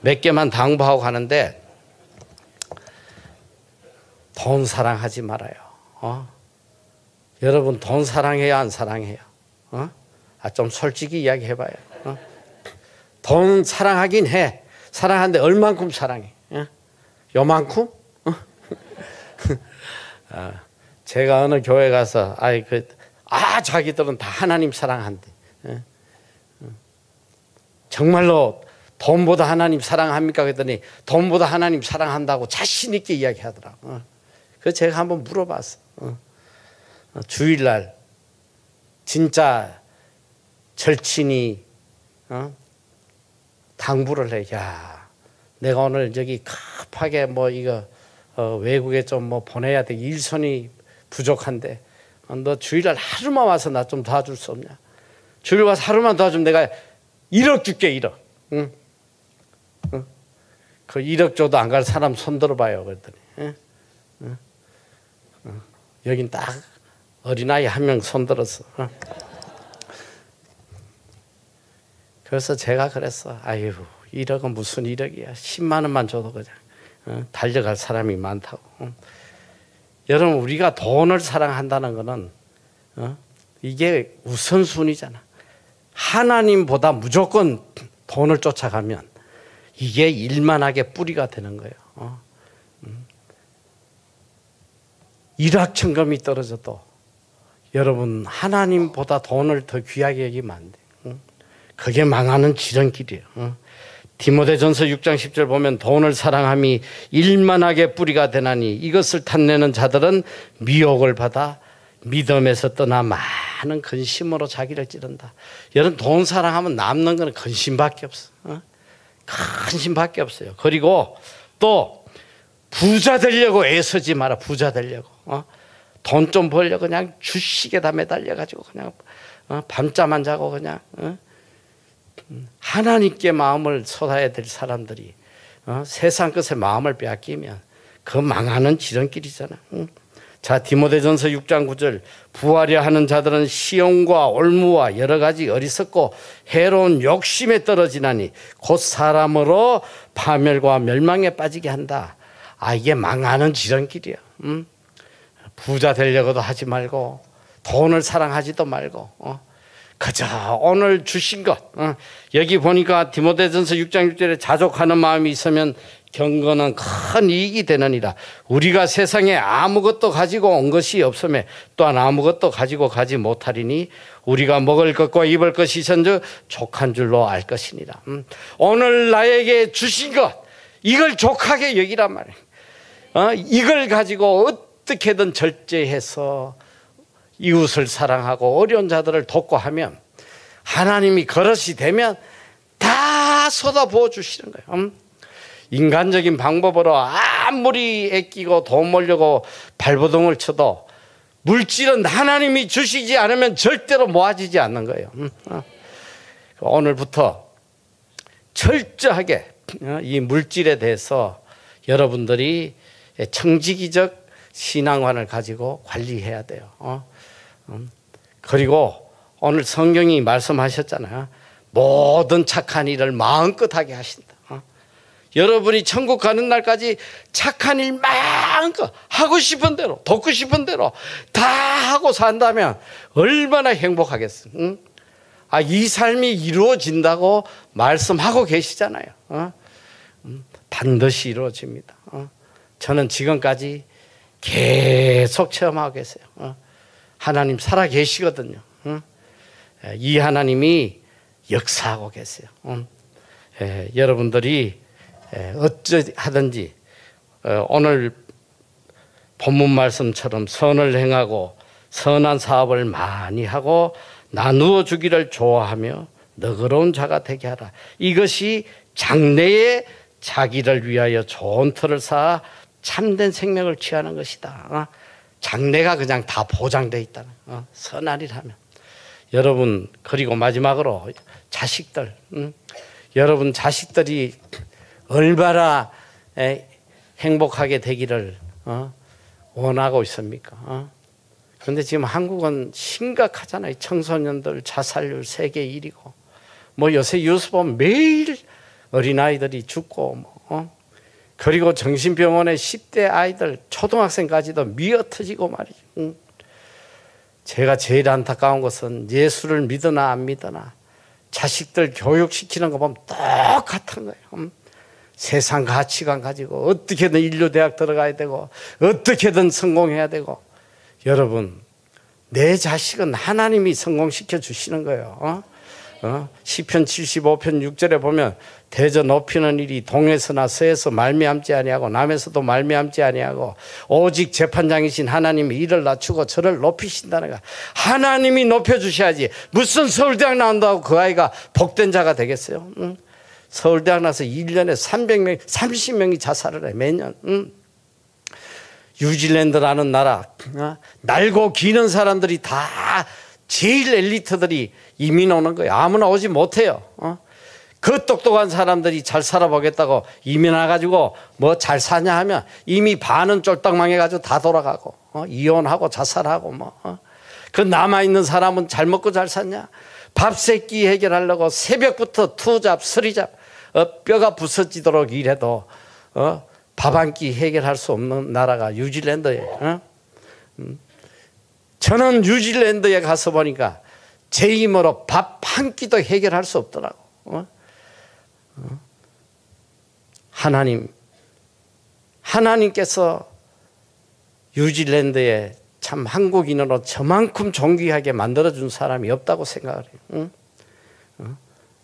몇 개만 당부하고 가는데, 돈 사랑하지 말아요. 여러분 돈 사랑해요, 안 사랑해요? 좀 솔직히 이야기해봐요. 돈 사랑하긴 해. 사랑하는데 얼만큼 사랑해? 요만큼? 제가 어느 교회 가서 자기들은 다 하나님 사랑한대. 정말로 돈보다 하나님 사랑합니까? 그랬더니 돈보다 하나님 사랑한다고 자신 있게 이야기하더라고. 그래서 제가 한번 물어봤어. 주일날 진짜 절친이 당부를 해. 야, 내가 오늘 저기 급하게 뭐 이거 외국에 좀 뭐 보내야 돼. 일손이 부족한데 너 주일날 하루만 와서 나 좀 도와줄 수 없냐? 주일 와서 하루만 도와주면 내가 1억 줄게. 1억. 응? 그 1억 줘도 안 갈 사람 손 들어봐요. 그랬더니 여긴 딱 어린아이 한 명 손 들었어. 그래서 제가 그랬어. 아유, 1억은 무슨 1억이야. 10만 원만 줘도 그냥 달려갈 사람이 많다고. 여러분, 우리가 돈을 사랑한다는 거는 이게 우선순위잖아. 하나님보다 무조건 돈을 쫓아가면 이게 일만하게 뿌리가 되는 거예요. 일확천금이 떨어져도 여러분 하나님보다 돈을 더 귀하게 여기면 안 돼. 그게 망하는 지름길이에요. 디모데전서 6장 10절 보면 돈을 사랑함이 일만하게 뿌리가 되나니 이것을 탐내는 자들은 미혹을 받아 믿음에서 떠나 많은 근심으로 자기를 찌른다. 여러분 돈 사랑하면 남는 건 근심밖에 없어. 근심밖에 없어요. 그리고 또 부자 되려고 애쓰지 마라. 부자 되려고. 돈 좀 벌려고 그냥 주식에 다 매달려가지고 그냥 밤잠 안 자고 그냥 하나님께 마음을 쏟아야 될 사람들이 세상 것에 마음을 빼앗기면 그 망하는 지름길이잖아. 자, 디모데전서 6장 9절 부하려 하는 자들은 시험과 올무와 여러 가지 어리석고 해로운 욕심에 떨어지나니 곧 사람으로 파멸과 멸망에 빠지게 한다. 이게 망하는 지름길이야. 부자 되려고도 하지 말고 돈을 사랑하지도 말고 그저 오늘 주신 것. 여기 보니까 디모데전서 6장 6절에 자족하는 마음이 있으면 경건은 큰 이익이 되느니라. 우리가 세상에 아무것도 가지고 온 것이 없으며 또한 아무것도 가지고 가지 못하리니 우리가 먹을 것과 입을 것이 전적 족한 줄로 알 것이니라. 오늘 나에게 주신 것, 이걸 족하게 여기란 말이에요. 이걸 가지고 어떻게든 절제해서 이웃을 사랑하고 어려운 자들을 돕고 하면 하나님이 그릇이 되면 다 쏟아부어 주시는 거예요. 인간적인 방법으로 아무리 애끼고 돈 벌려고 발버둥을 쳐도 물질은 하나님이 주시지 않으면 절대로 모아지지 않는 거예요. 오늘부터 철저하게 이 물질에 대해서 여러분들이 청지기적 신앙관을 가지고 관리해야 돼요. 그리고 오늘 성경이 말씀하셨잖아요. 모든 착한 일을 마음껏 하게 하신다. 여러분이 천국 가는 날까지 착한 일 마음껏 하고 싶은 대로 돕고 싶은 대로 다 하고 산다면 얼마나 행복하겠어요. 이 삶이 이루어진다고 말씀하고 계시잖아요. 반드시 이루어집니다. 저는 지금까지 계속 체험하고 계세요. 하나님 살아 계시거든요. 이 하나님이 역사하고 계세요. 여러분들이 어찌하든지 오늘 본문 말씀처럼 선을 행하고 선한 사업을 많이 하고 나누어 주기를 좋아하며 너그러운 자가 되게 하라. 이것이 장래에 자기를 위하여 좋은 터를 쌓아 참된 생명을 취하는 것이다. 장래가 그냥 다 보장되어 있다는 선한 일 하면. 여러분, 그리고 마지막으로 자식들, 여러분 자식들이 얼마나 행복하게 되기를 원하고 있습니까? 그런데 지금 한국은 심각하잖아요. 청소년들 자살률 세계 1위고 뭐 요새 뉴스 보면 매일 어린아이들이 죽고 그리고 정신병원에 10대 아이들 초등학생까지도 미어터지고 말이죠. 제가 제일 안타까운 것은 예수를 믿으나 안 믿으나 자식들 교육시키는 거 보면 똑같은 거예요. 세상 가치관 가지고 어떻게든 인류대학 들어가야 되고 어떻게든 성공해야 되고. 여러분, 내 자식은 하나님이 성공시켜 주시는 거예요. 시편 75편 6절에 보면 대저 높이는 일이 동에서나 서에서 말미암지 아니하고 남에서도 말미암지 아니하고 오직 재판장이신 하나님이 이를 낮추고 저를 높이신다는 거야. 하나님이 높여주셔야지 무슨 서울대학 나온다고 그 아이가 복된 자가 되겠어요? 서울대학 나서 1년에 300명, 30명이 자살을 해 매년. 뉴질랜드라는 나라, 날고 기는 사람들이 다 제일 엘리트들이 이민 오는 거예요. 아무나 오지 못해요. 그 똑똑한 사람들이 잘 살아보겠다고 이민 와가지고 뭐 잘 사냐 하면 이미 반은 쫄딱 망해가지고 다 돌아가고 이혼하고 자살하고 그 남아있는 사람은 잘 먹고 잘 샀냐? 밥 세끼 해결하려고 새벽부터 투잡, 쓰리잡 뼈가 부서지도록 일해도 밥 한 끼 해결할 수 없는 나라가 뉴질랜드예요. 저는 뉴질랜드에 가서 보니까 제 힘으로 밥 한 끼도 해결할 수 없더라고. 하나님께서 뉴질랜드에 참 한국인으로 저만큼 존귀하게 만들어준 사람이 없다고 생각을 해요.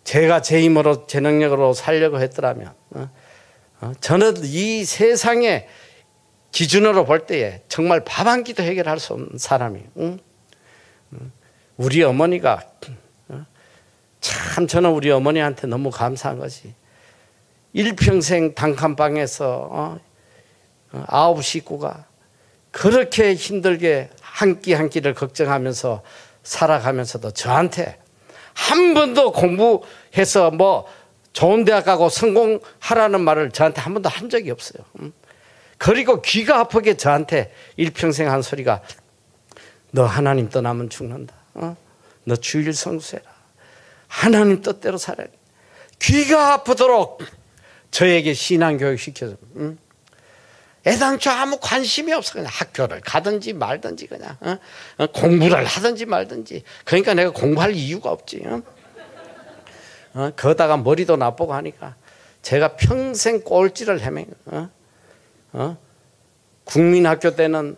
제가 제 힘으로 제 능력으로 살려고 했더라면 저는 이 세상의 기준으로 볼 때에 정말 밥 한 끼도 해결할 수 없는 사람이에요. 우리 어머니가 참 저는 우리 어머니한테 너무 감사한 것이 일평생 단칸방에서 9 식구가 그렇게 힘들게 한 끼 한 끼를 걱정하면서 살아가면서도 저한테 한 번도 공부해서 뭐 좋은 대학 가고 성공하라는 말을 저한테 한 번도 한 적이 없어요. 그리고 귀가 아프게 저한테 일평생 한 소리가 너 하나님 떠나면 죽는다. 너 주일 성수해라. 하나님 뜻대로 살아야 돼. 귀가 아프도록 저에게 신앙교육 시켜줘. 애당초 아무 관심이 없어. 그냥 학교를 가든지 말든지 그냥 공부를 하든지 말든지. 그러니까 내가 공부할 이유가 없지. 거다가 머리도 나쁘고 하니까 제가 평생 꼴찌를 헤맨 거예요. 국민학교 때는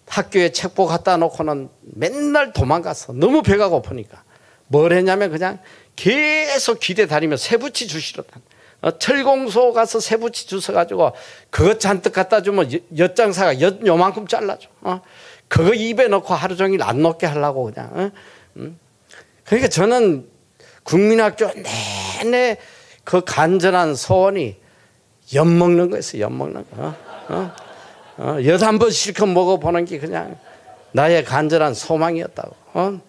학교에 책보 갖다 놓고는 맨날 도망갔어. 너무 배가 고프니까. 뭘 했냐면 그냥 계속 길에 다니며 새부치 주시러 다녔어. 철공소 가서 새부치 주워가지고 그것 잔뜩 갖다 주면 엿장사가 요만큼 잘라줘. 그거 입에 넣고 하루 종일 안 녹게 하려고 그냥. 그러니까 저는 국민학교 내내 그 간절한 소원이 엿 먹는 거였어요. 엿 먹는 거. 엿 한 번 실컷 먹어보는 게 그냥 나의 간절한 소망이었다고.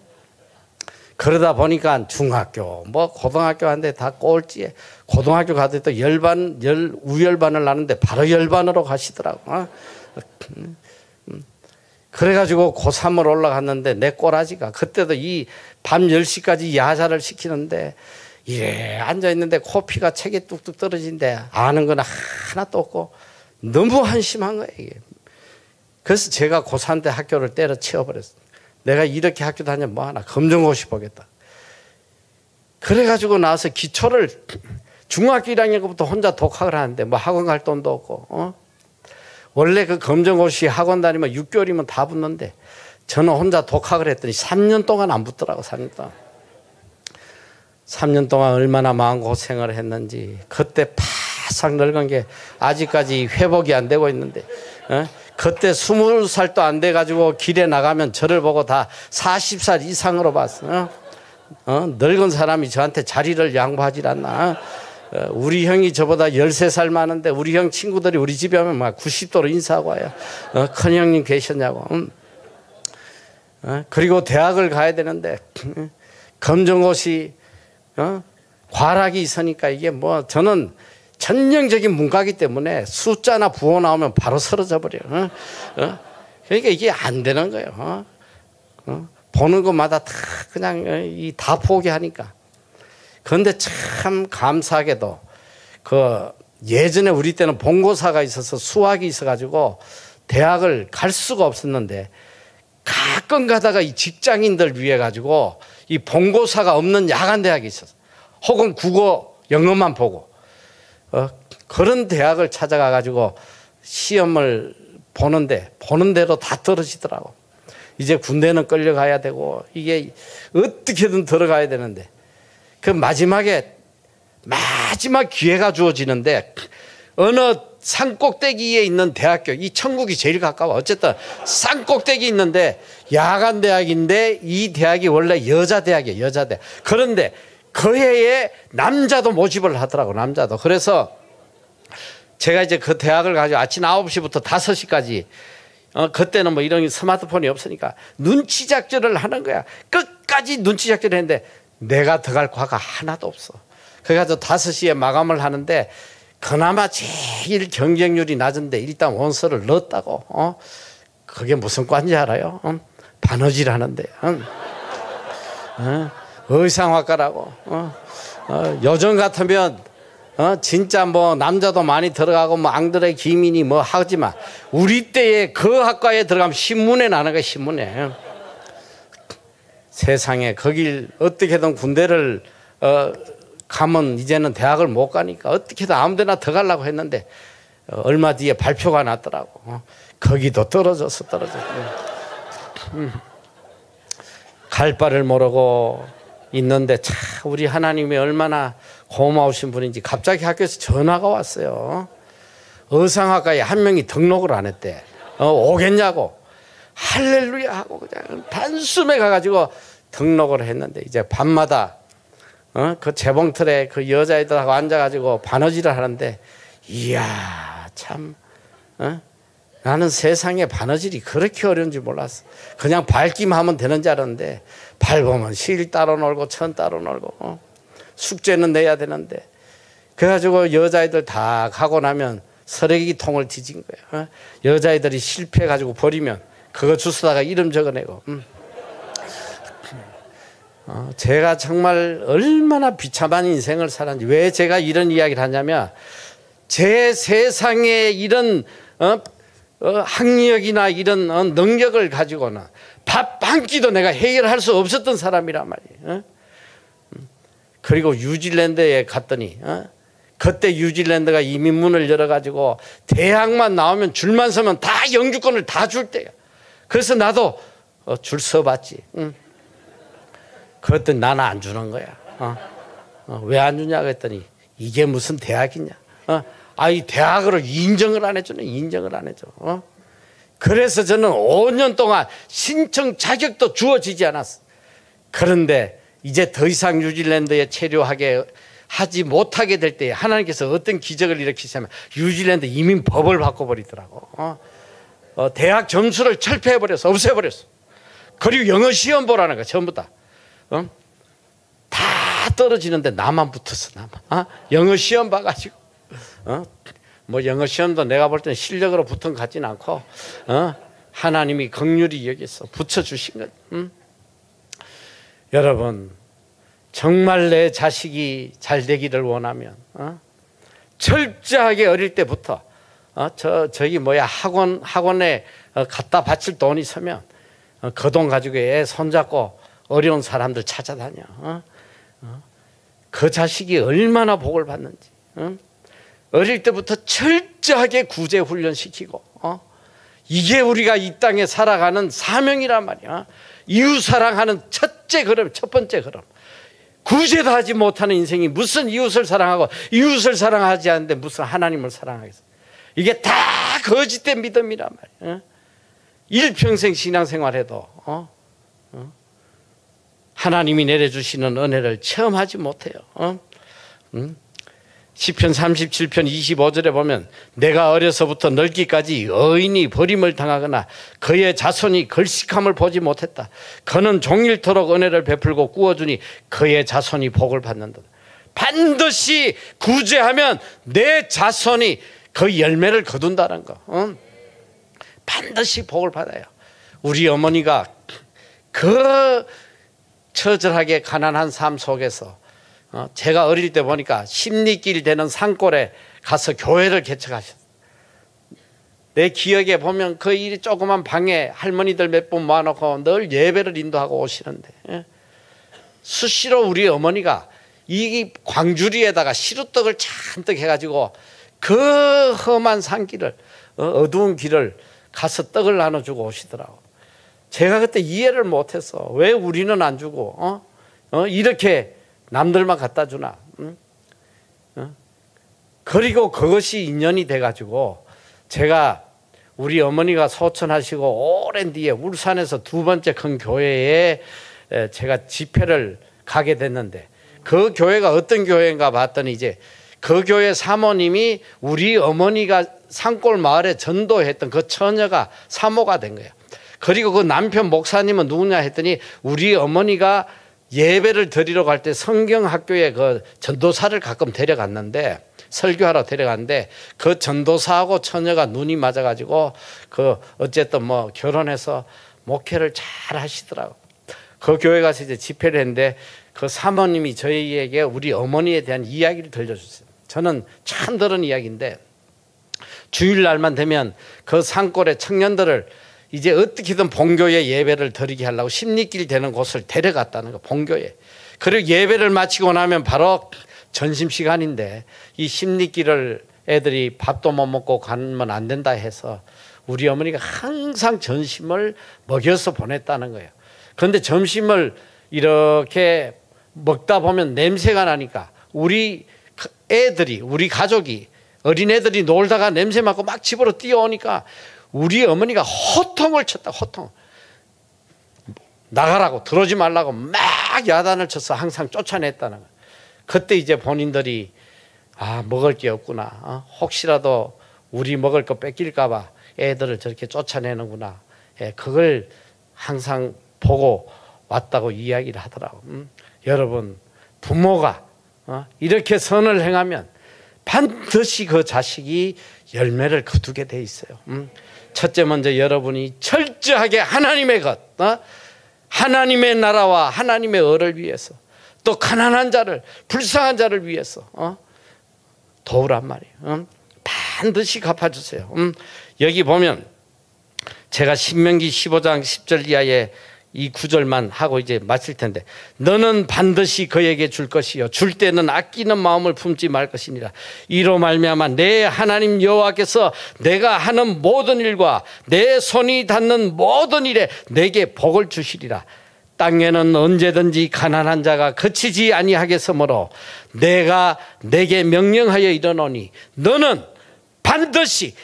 그러다 보니까 중학교, 고등학교 하는데 다 꼴찌에, 고등학교 가도 또 우열반을 나는데 바로 열반으로 가시더라고. 그래가지고 고3을 올라갔는데 내 꼬라지가 그때도 이 밤 10시까지 야자를 시키는데 이래 앉아있는데 코피가 책에 뚝뚝 떨어진대. 아는 건 하나도 없고 너무 한심한 거예요, 이게. 그래서 제가 고3 때 학교를 때려치워버렸어요. 내가 이렇게 학교 다니면 뭐하나 검정고시 보겠다. 그래가지고 나서 기초를 중학교 1학년부터 혼자 독학을 하는데 학원 갈 돈도 없고 원래 그 검정고시 학원 다니면 6개월이면 다 붙는데 저는 혼자 독학을 했더니 3년 동안 안 붙더라고. 3년 동안. 3년 동안 얼마나 마음고생을 했는지 그때 바싹 늙은 게 아직까지 회복이 안 되고 있는데 그때 20살도 안 돼가지고 길에 나가면 저를 보고 다 40살 이상으로 봤어. 늙은 사람이 저한테 자리를 양보하질 않나. 우리 형이 저보다 13살 많은데 우리 형 친구들이 우리 집에 오면 막 90도로 인사하고 와요. 큰 형님 계셨냐고. 그리고 대학을 가야 되는데 검정고시 과락이 있으니까 이게 저는 전형적인 문과이기 때문에 숫자나 부호 나오면 바로 쓰러져 버려요. 그러니까 이게 안 되는 거예요. 보는 것마다 다 그냥 다 포기하니까. 그런데 참 감사하게도 예전에 우리 때는 본고사가 있어서 수학이 있어가지고 대학을 갈 수가 없었는데 가끔 가다가 이 직장인들 위해 가지고 이 본고사가 없는 야간 대학이 있었어. 혹은 국어 영어만 보고. 그런 대학을 찾아가 가지고 시험을 보는데 보는 대로 다 떨어지더라고. 이제 군대는 끌려가야 되고 이게 어떻게든 들어가야 되는데 그 마지막 기회가 주어지는데 어느 산꼭대기에 있는 대학교, 이 천국이 제일 가까워. 어쨌든 산꼭대기 있는데 야간 대학인데 이 대학이 원래 여자 대학이에요. 여자 대학. 그런데 그 해에 남자도 모집을 하더라고. 남자도. 그래서 제가 이제 그 대학을 가지고 아침 9시부터 5시까지 그때는 이런 스마트폰이 없으니까 눈치 작전을 하는 거야. 끝까지 눈치 작전을 했는데 내가 들어갈 과가 하나도 없어. 그래가지고 5시에 마감을 하는데 그나마 제일 경쟁률이 낮은데 일단 원서를 넣었다고. 그게 무슨 과인지 알아요? 바느질 하는데. 의상학과라고. 요즘 같으면 진짜 남자도 많이 들어가고 앙드레 기민이 하지만 우리 때에 그 학과에 들어가면 신문에 나는 거야. 신문에. 세상에 거길 어떻게든 군대를 가면 이제는 대학을 못 가니까 어떻게든 아무 데나 들어가려고 했는데 얼마 뒤에 발표가 났더라고. 거기도 떨어졌어. 갈 바를 모르고 있는데 참 우리 하나님이 얼마나 고마우신 분인지 갑자기 학교에서 전화가 왔어요. 의상학과에 한 명이 등록을 안 했대. 오겠냐고. 할렐루야 하고 그냥 단숨에 가가지고 등록을 했는데 이제 밤마다 그 재봉틀에 그 여자애들하고 앉아가지고 바느질을 하는데 이야 참 나는 세상에 바느질이 그렇게 어려운지 몰랐어. 그냥 밟기만 하면 되는 줄 알았는데 밟으면 실 따로 놀고 천 따로 놀고 숙제는 내야 되는데 그래가지고 여자애들 다 가고 나면 쓰레기통을 뒤진 거예요. 여자애들이 실패해가지고 버리면 그거 주워다가 이름 적어내고. 제가 정말 얼마나 비참한 인생을 살았는지. 왜 제가 이런 이야기를 하냐면 제 세상에 이런 학력이나 이런 능력을 가지고는 밥 한 끼도 내가 해결할 수 없었던 사람이란 말이에요. 그리고 뉴질랜드에 갔더니 그때 뉴질랜드가 이민문을 열어가지고 대학만 나오면 줄만 서면 다 영주권을 다 줄 때야. 그래서 나도 줄 서봤지. 그랬더니 나는 안 주는 거야. 왜 안 주냐 그랬더니 이게 무슨 대학이냐. 이 대학으로 인정을 안 해주네. 인정을 안 해줘. 그래서 저는 5년 동안 신청 자격도 주어지지 않았어. 그런데 이제 더 이상 뉴질랜드에 체류하게 하지 못하게 될 때 하나님께서 어떤 기적을 일으키시냐면 뉴질랜드 이민법을 바꿔버리더라고. 대학 점수를 철폐해버렸어. 없애버렸어. 그리고 영어 시험 보라는 거야. 전부 다. 다 떨어지는데 나만 붙었어. 나만. 영어 시험 봐가지고. 뭐 영어 시험도 내가 볼 때는 실력으로 붙은 것 같지는 않고 하나님이 긍휼히 여기서 붙여주신 것. 여러분 정말 내 자식이 잘 되기를 원하면 철저하게 어릴 때부터 저기 뭐야 학원에 갖다 바칠 돈이 있으면 그 돈 가지고 애 손잡고 어려운 사람들 찾아다녀. 그 자식이 얼마나 복을 받는지. 어릴 때부터 철저하게 구제 훈련시키고 이게 우리가 이 땅에 살아가는 사명이란 말이야. 이웃 사랑하는 첫째 걸음, 첫 번째 걸음. 구제도 하지 못하는 인생이 무슨 이웃을 사랑하고 이웃을 사랑하지 않는데 무슨 하나님을 사랑하겠어. 이게 다 거짓된 믿음이란 말이야. 일평생 신앙생활해도 하나님이 내려주시는 은혜를 체험하지 못해요. 시편 37편 25절에 보면 내가 어려서부터 늙기까지 여인이 버림을 당하거나 그의 자손이 걸식함을 보지 못했다. 그는 종일토록 은혜를 베풀고 꾸어주니 그의 자손이 복을 받는다. 반드시 구제하면 내 자손이 그 열매를 거둔다는 거. 반드시 복을 받아요. 우리 어머니가 그 처절하게 가난한 삶 속에서 제가 어릴 때 보니까 십리길 되는 산골에 가서 교회를 개척하셨어요. 내 기억에 보면 그 이 조그만 방에 할머니들 몇 분 모아놓고 늘 예배를 인도하고 오시는데 수시로 우리 어머니가 이 광주리에다가 시루떡을 잔뜩 해가지고 그 험한 산길을 어두운 길을 가서 떡을 나눠주고 오시더라고. 제가 그때 이해를 못했어. 왜 우리는 안 주고 이렇게 남들만 갖다 주나. 그리고 그것이 인연이 돼가지고 제가 우리 어머니가 소천하시고 오랜 뒤에 울산에서 두 번째 큰 교회에 제가 집회를 가게 됐는데 그 교회가 어떤 교회인가 봤더니 이제 그 교회 사모님이 우리 어머니가 산골 마을에 전도했던 그 처녀가 사모가 된 거예요. 그리고 그 남편 목사님은 누구냐 했더니 우리 어머니가 예배를 드리러 갈 때 성경학교에 그 전도사를 가끔 데려갔는데 설교하러 데려갔는데 그 전도사하고 처녀가 눈이 맞아가지고 그 어쨌든 뭐 결혼해서 목회를 잘 하시더라고. 그 교회 가서 이제 집회를 했는데 그 사모님이 저희에게 우리 어머니에 대한 이야기를 들려주세요. 저는 처음 들은 이야기인데 주일날만 되면 그 산골의 청년들을 이제 어떻게든 본교에 예배를 드리게 하려고 십리길 되는 곳을 데려갔다는 거, 본교에. 그리고 예배를 마치고 나면 바로 점심시간인데 이 십리길을 애들이 밥도 못 먹고 가면 안 된다 해서 우리 어머니가 항상 점심을 먹여서 보냈다는 거예요. 그런데 점심을 이렇게 먹다 보면 냄새가 나니까 우리 애들이, 우리 가족이, 어린애들이 놀다가 냄새 맡고 막 집으로 뛰어오니까 우리 어머니가 호통을 쳤다. 호통. 나가라고, 들어오지 말라고 막 야단을 쳐서 항상 쫓아냈다는 거예요. 그때 이제 본인들이 먹을 게 없구나. 혹시라도 우리 먹을 거 뺏길까 봐 애들을 저렇게 쫓아내는구나. 그걸 항상 보고 왔다고 이야기를 하더라고. 여러분, 부모가 이렇게 선을 행하면 반드시 그 자식이 열매를 거두게 돼 있어요. 첫째 먼저 여러분이 철저하게 하나님의 것, 하나님의 나라와 하나님의 의를 위해서, 또 가난한 자를, 불쌍한 자를 위해서 도우란 말이에요. 반드시 갚아주세요. 여기 보면 제가 신명기 15장 10절 이하에 이 구절만 하고 이제 마칠 텐데, 너는 반드시 그에게 줄 것이요 줄 때는 아끼는 마음을 품지 말 것이니라. 이로 말미암아 내 하나님 여호와께서 내가 하는 모든 일과 내 손이 닿는 모든 일에 내게 복을 주시리라. 땅에는 언제든지 가난한 자가 그치지 아니하겠으므로 내가 내게 명령하여 이르노니 너는 반드시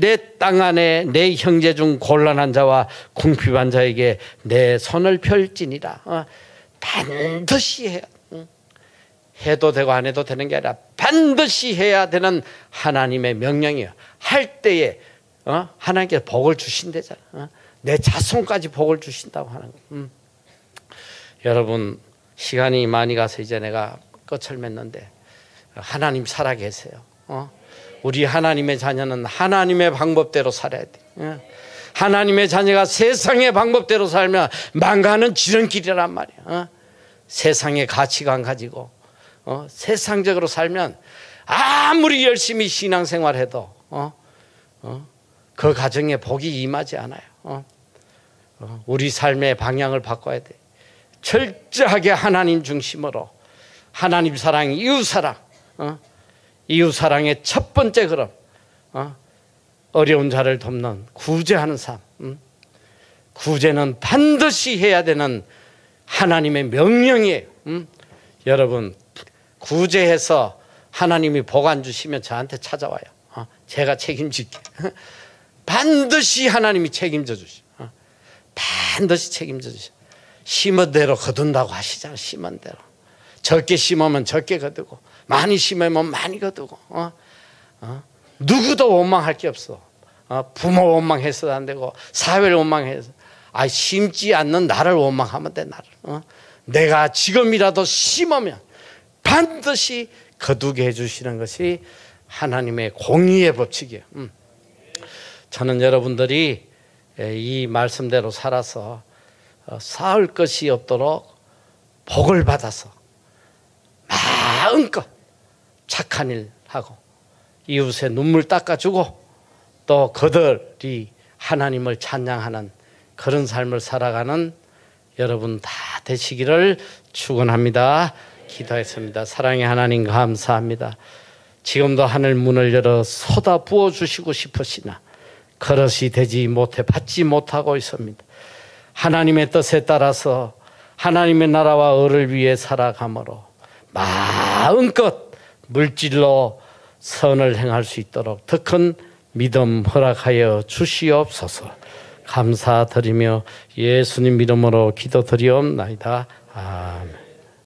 내 땅 안에 내 형제 중 곤란한 자와 궁핍한 자에게 내 손을 펼지니라. 반드시 해야, 해도 되고 안 해도 되는 게 아니라 반드시 해야 되는 하나님의 명령이에요. 할 때에 하나님께서 복을 주신대잖아. 내 자손까지 복을 주신다고 하는 거예요. 여러분, 시간이 많이 가서 이제 내가 끝을 맺는데, 하나님 살아계세요. 우리 하나님의 자녀는 하나님의 방법대로 살아야 돼. 하나님의 자녀가 세상의 방법대로 살면 망가는 지름길이란 말이야. 세상의 가치관 가지고 세상적으로 살면 아무리 열심히 신앙생활해도 그 가정에 복이 임하지 않아요. 우리 삶의 방향을 바꿔야 돼. 철저하게 하나님 중심으로, 하나님 사랑, 이웃 사랑, 이웃 사랑의 첫 번째 걸음, 어려운 자를 돕는 구제하는 삶. 구제는 반드시 해야 되는 하나님의 명령이에요. 여러분, 구제해서 하나님이 복 안 주시면 저한테 찾아와요. 제가 책임질게. 반드시 하나님이 책임져 주시오. 반드시 책임져 주시오. 심은 대로 거둔다고 하시잖아요. 심은 대로. 적게 심으면 적게 거두고, 많이 심으면 많이 거두고. 누구도 원망할 게 없어. 부모 원망해서도 안 되고, 사회를 원망해서. 심지 않는 나를 원망하면 돼, 나를. 내가 지금이라도 심으면 반드시 거두게 해주시는 것이 하나님의 공의의 법칙이에요. 저는 여러분들이 이 말씀대로 살아서 쌓을 것이 없도록 복을 받아서 마음껏 착한 일 하고 이웃의 눈물 닦아주고 또 그들이 하나님을 찬양하는 그런 삶을 살아가는 여러분 다 되시기를 축원합니다. 기도했습니다. 사랑의 하나님 감사합니다. 지금도 하늘 문을 열어 쏟아 부어주시고 싶으시나 그릇이 되지 못해 받지 못하고 있습니다. 하나님의 뜻에 따라서 하나님의 나라와 의를 위해 살아가므로 마음껏 물질로 선을 행할 수 있도록 더 큰 믿음 허락하여 주시옵소서. 감사드리며 예수님 이름으로 기도드리옵나이다. 아멘.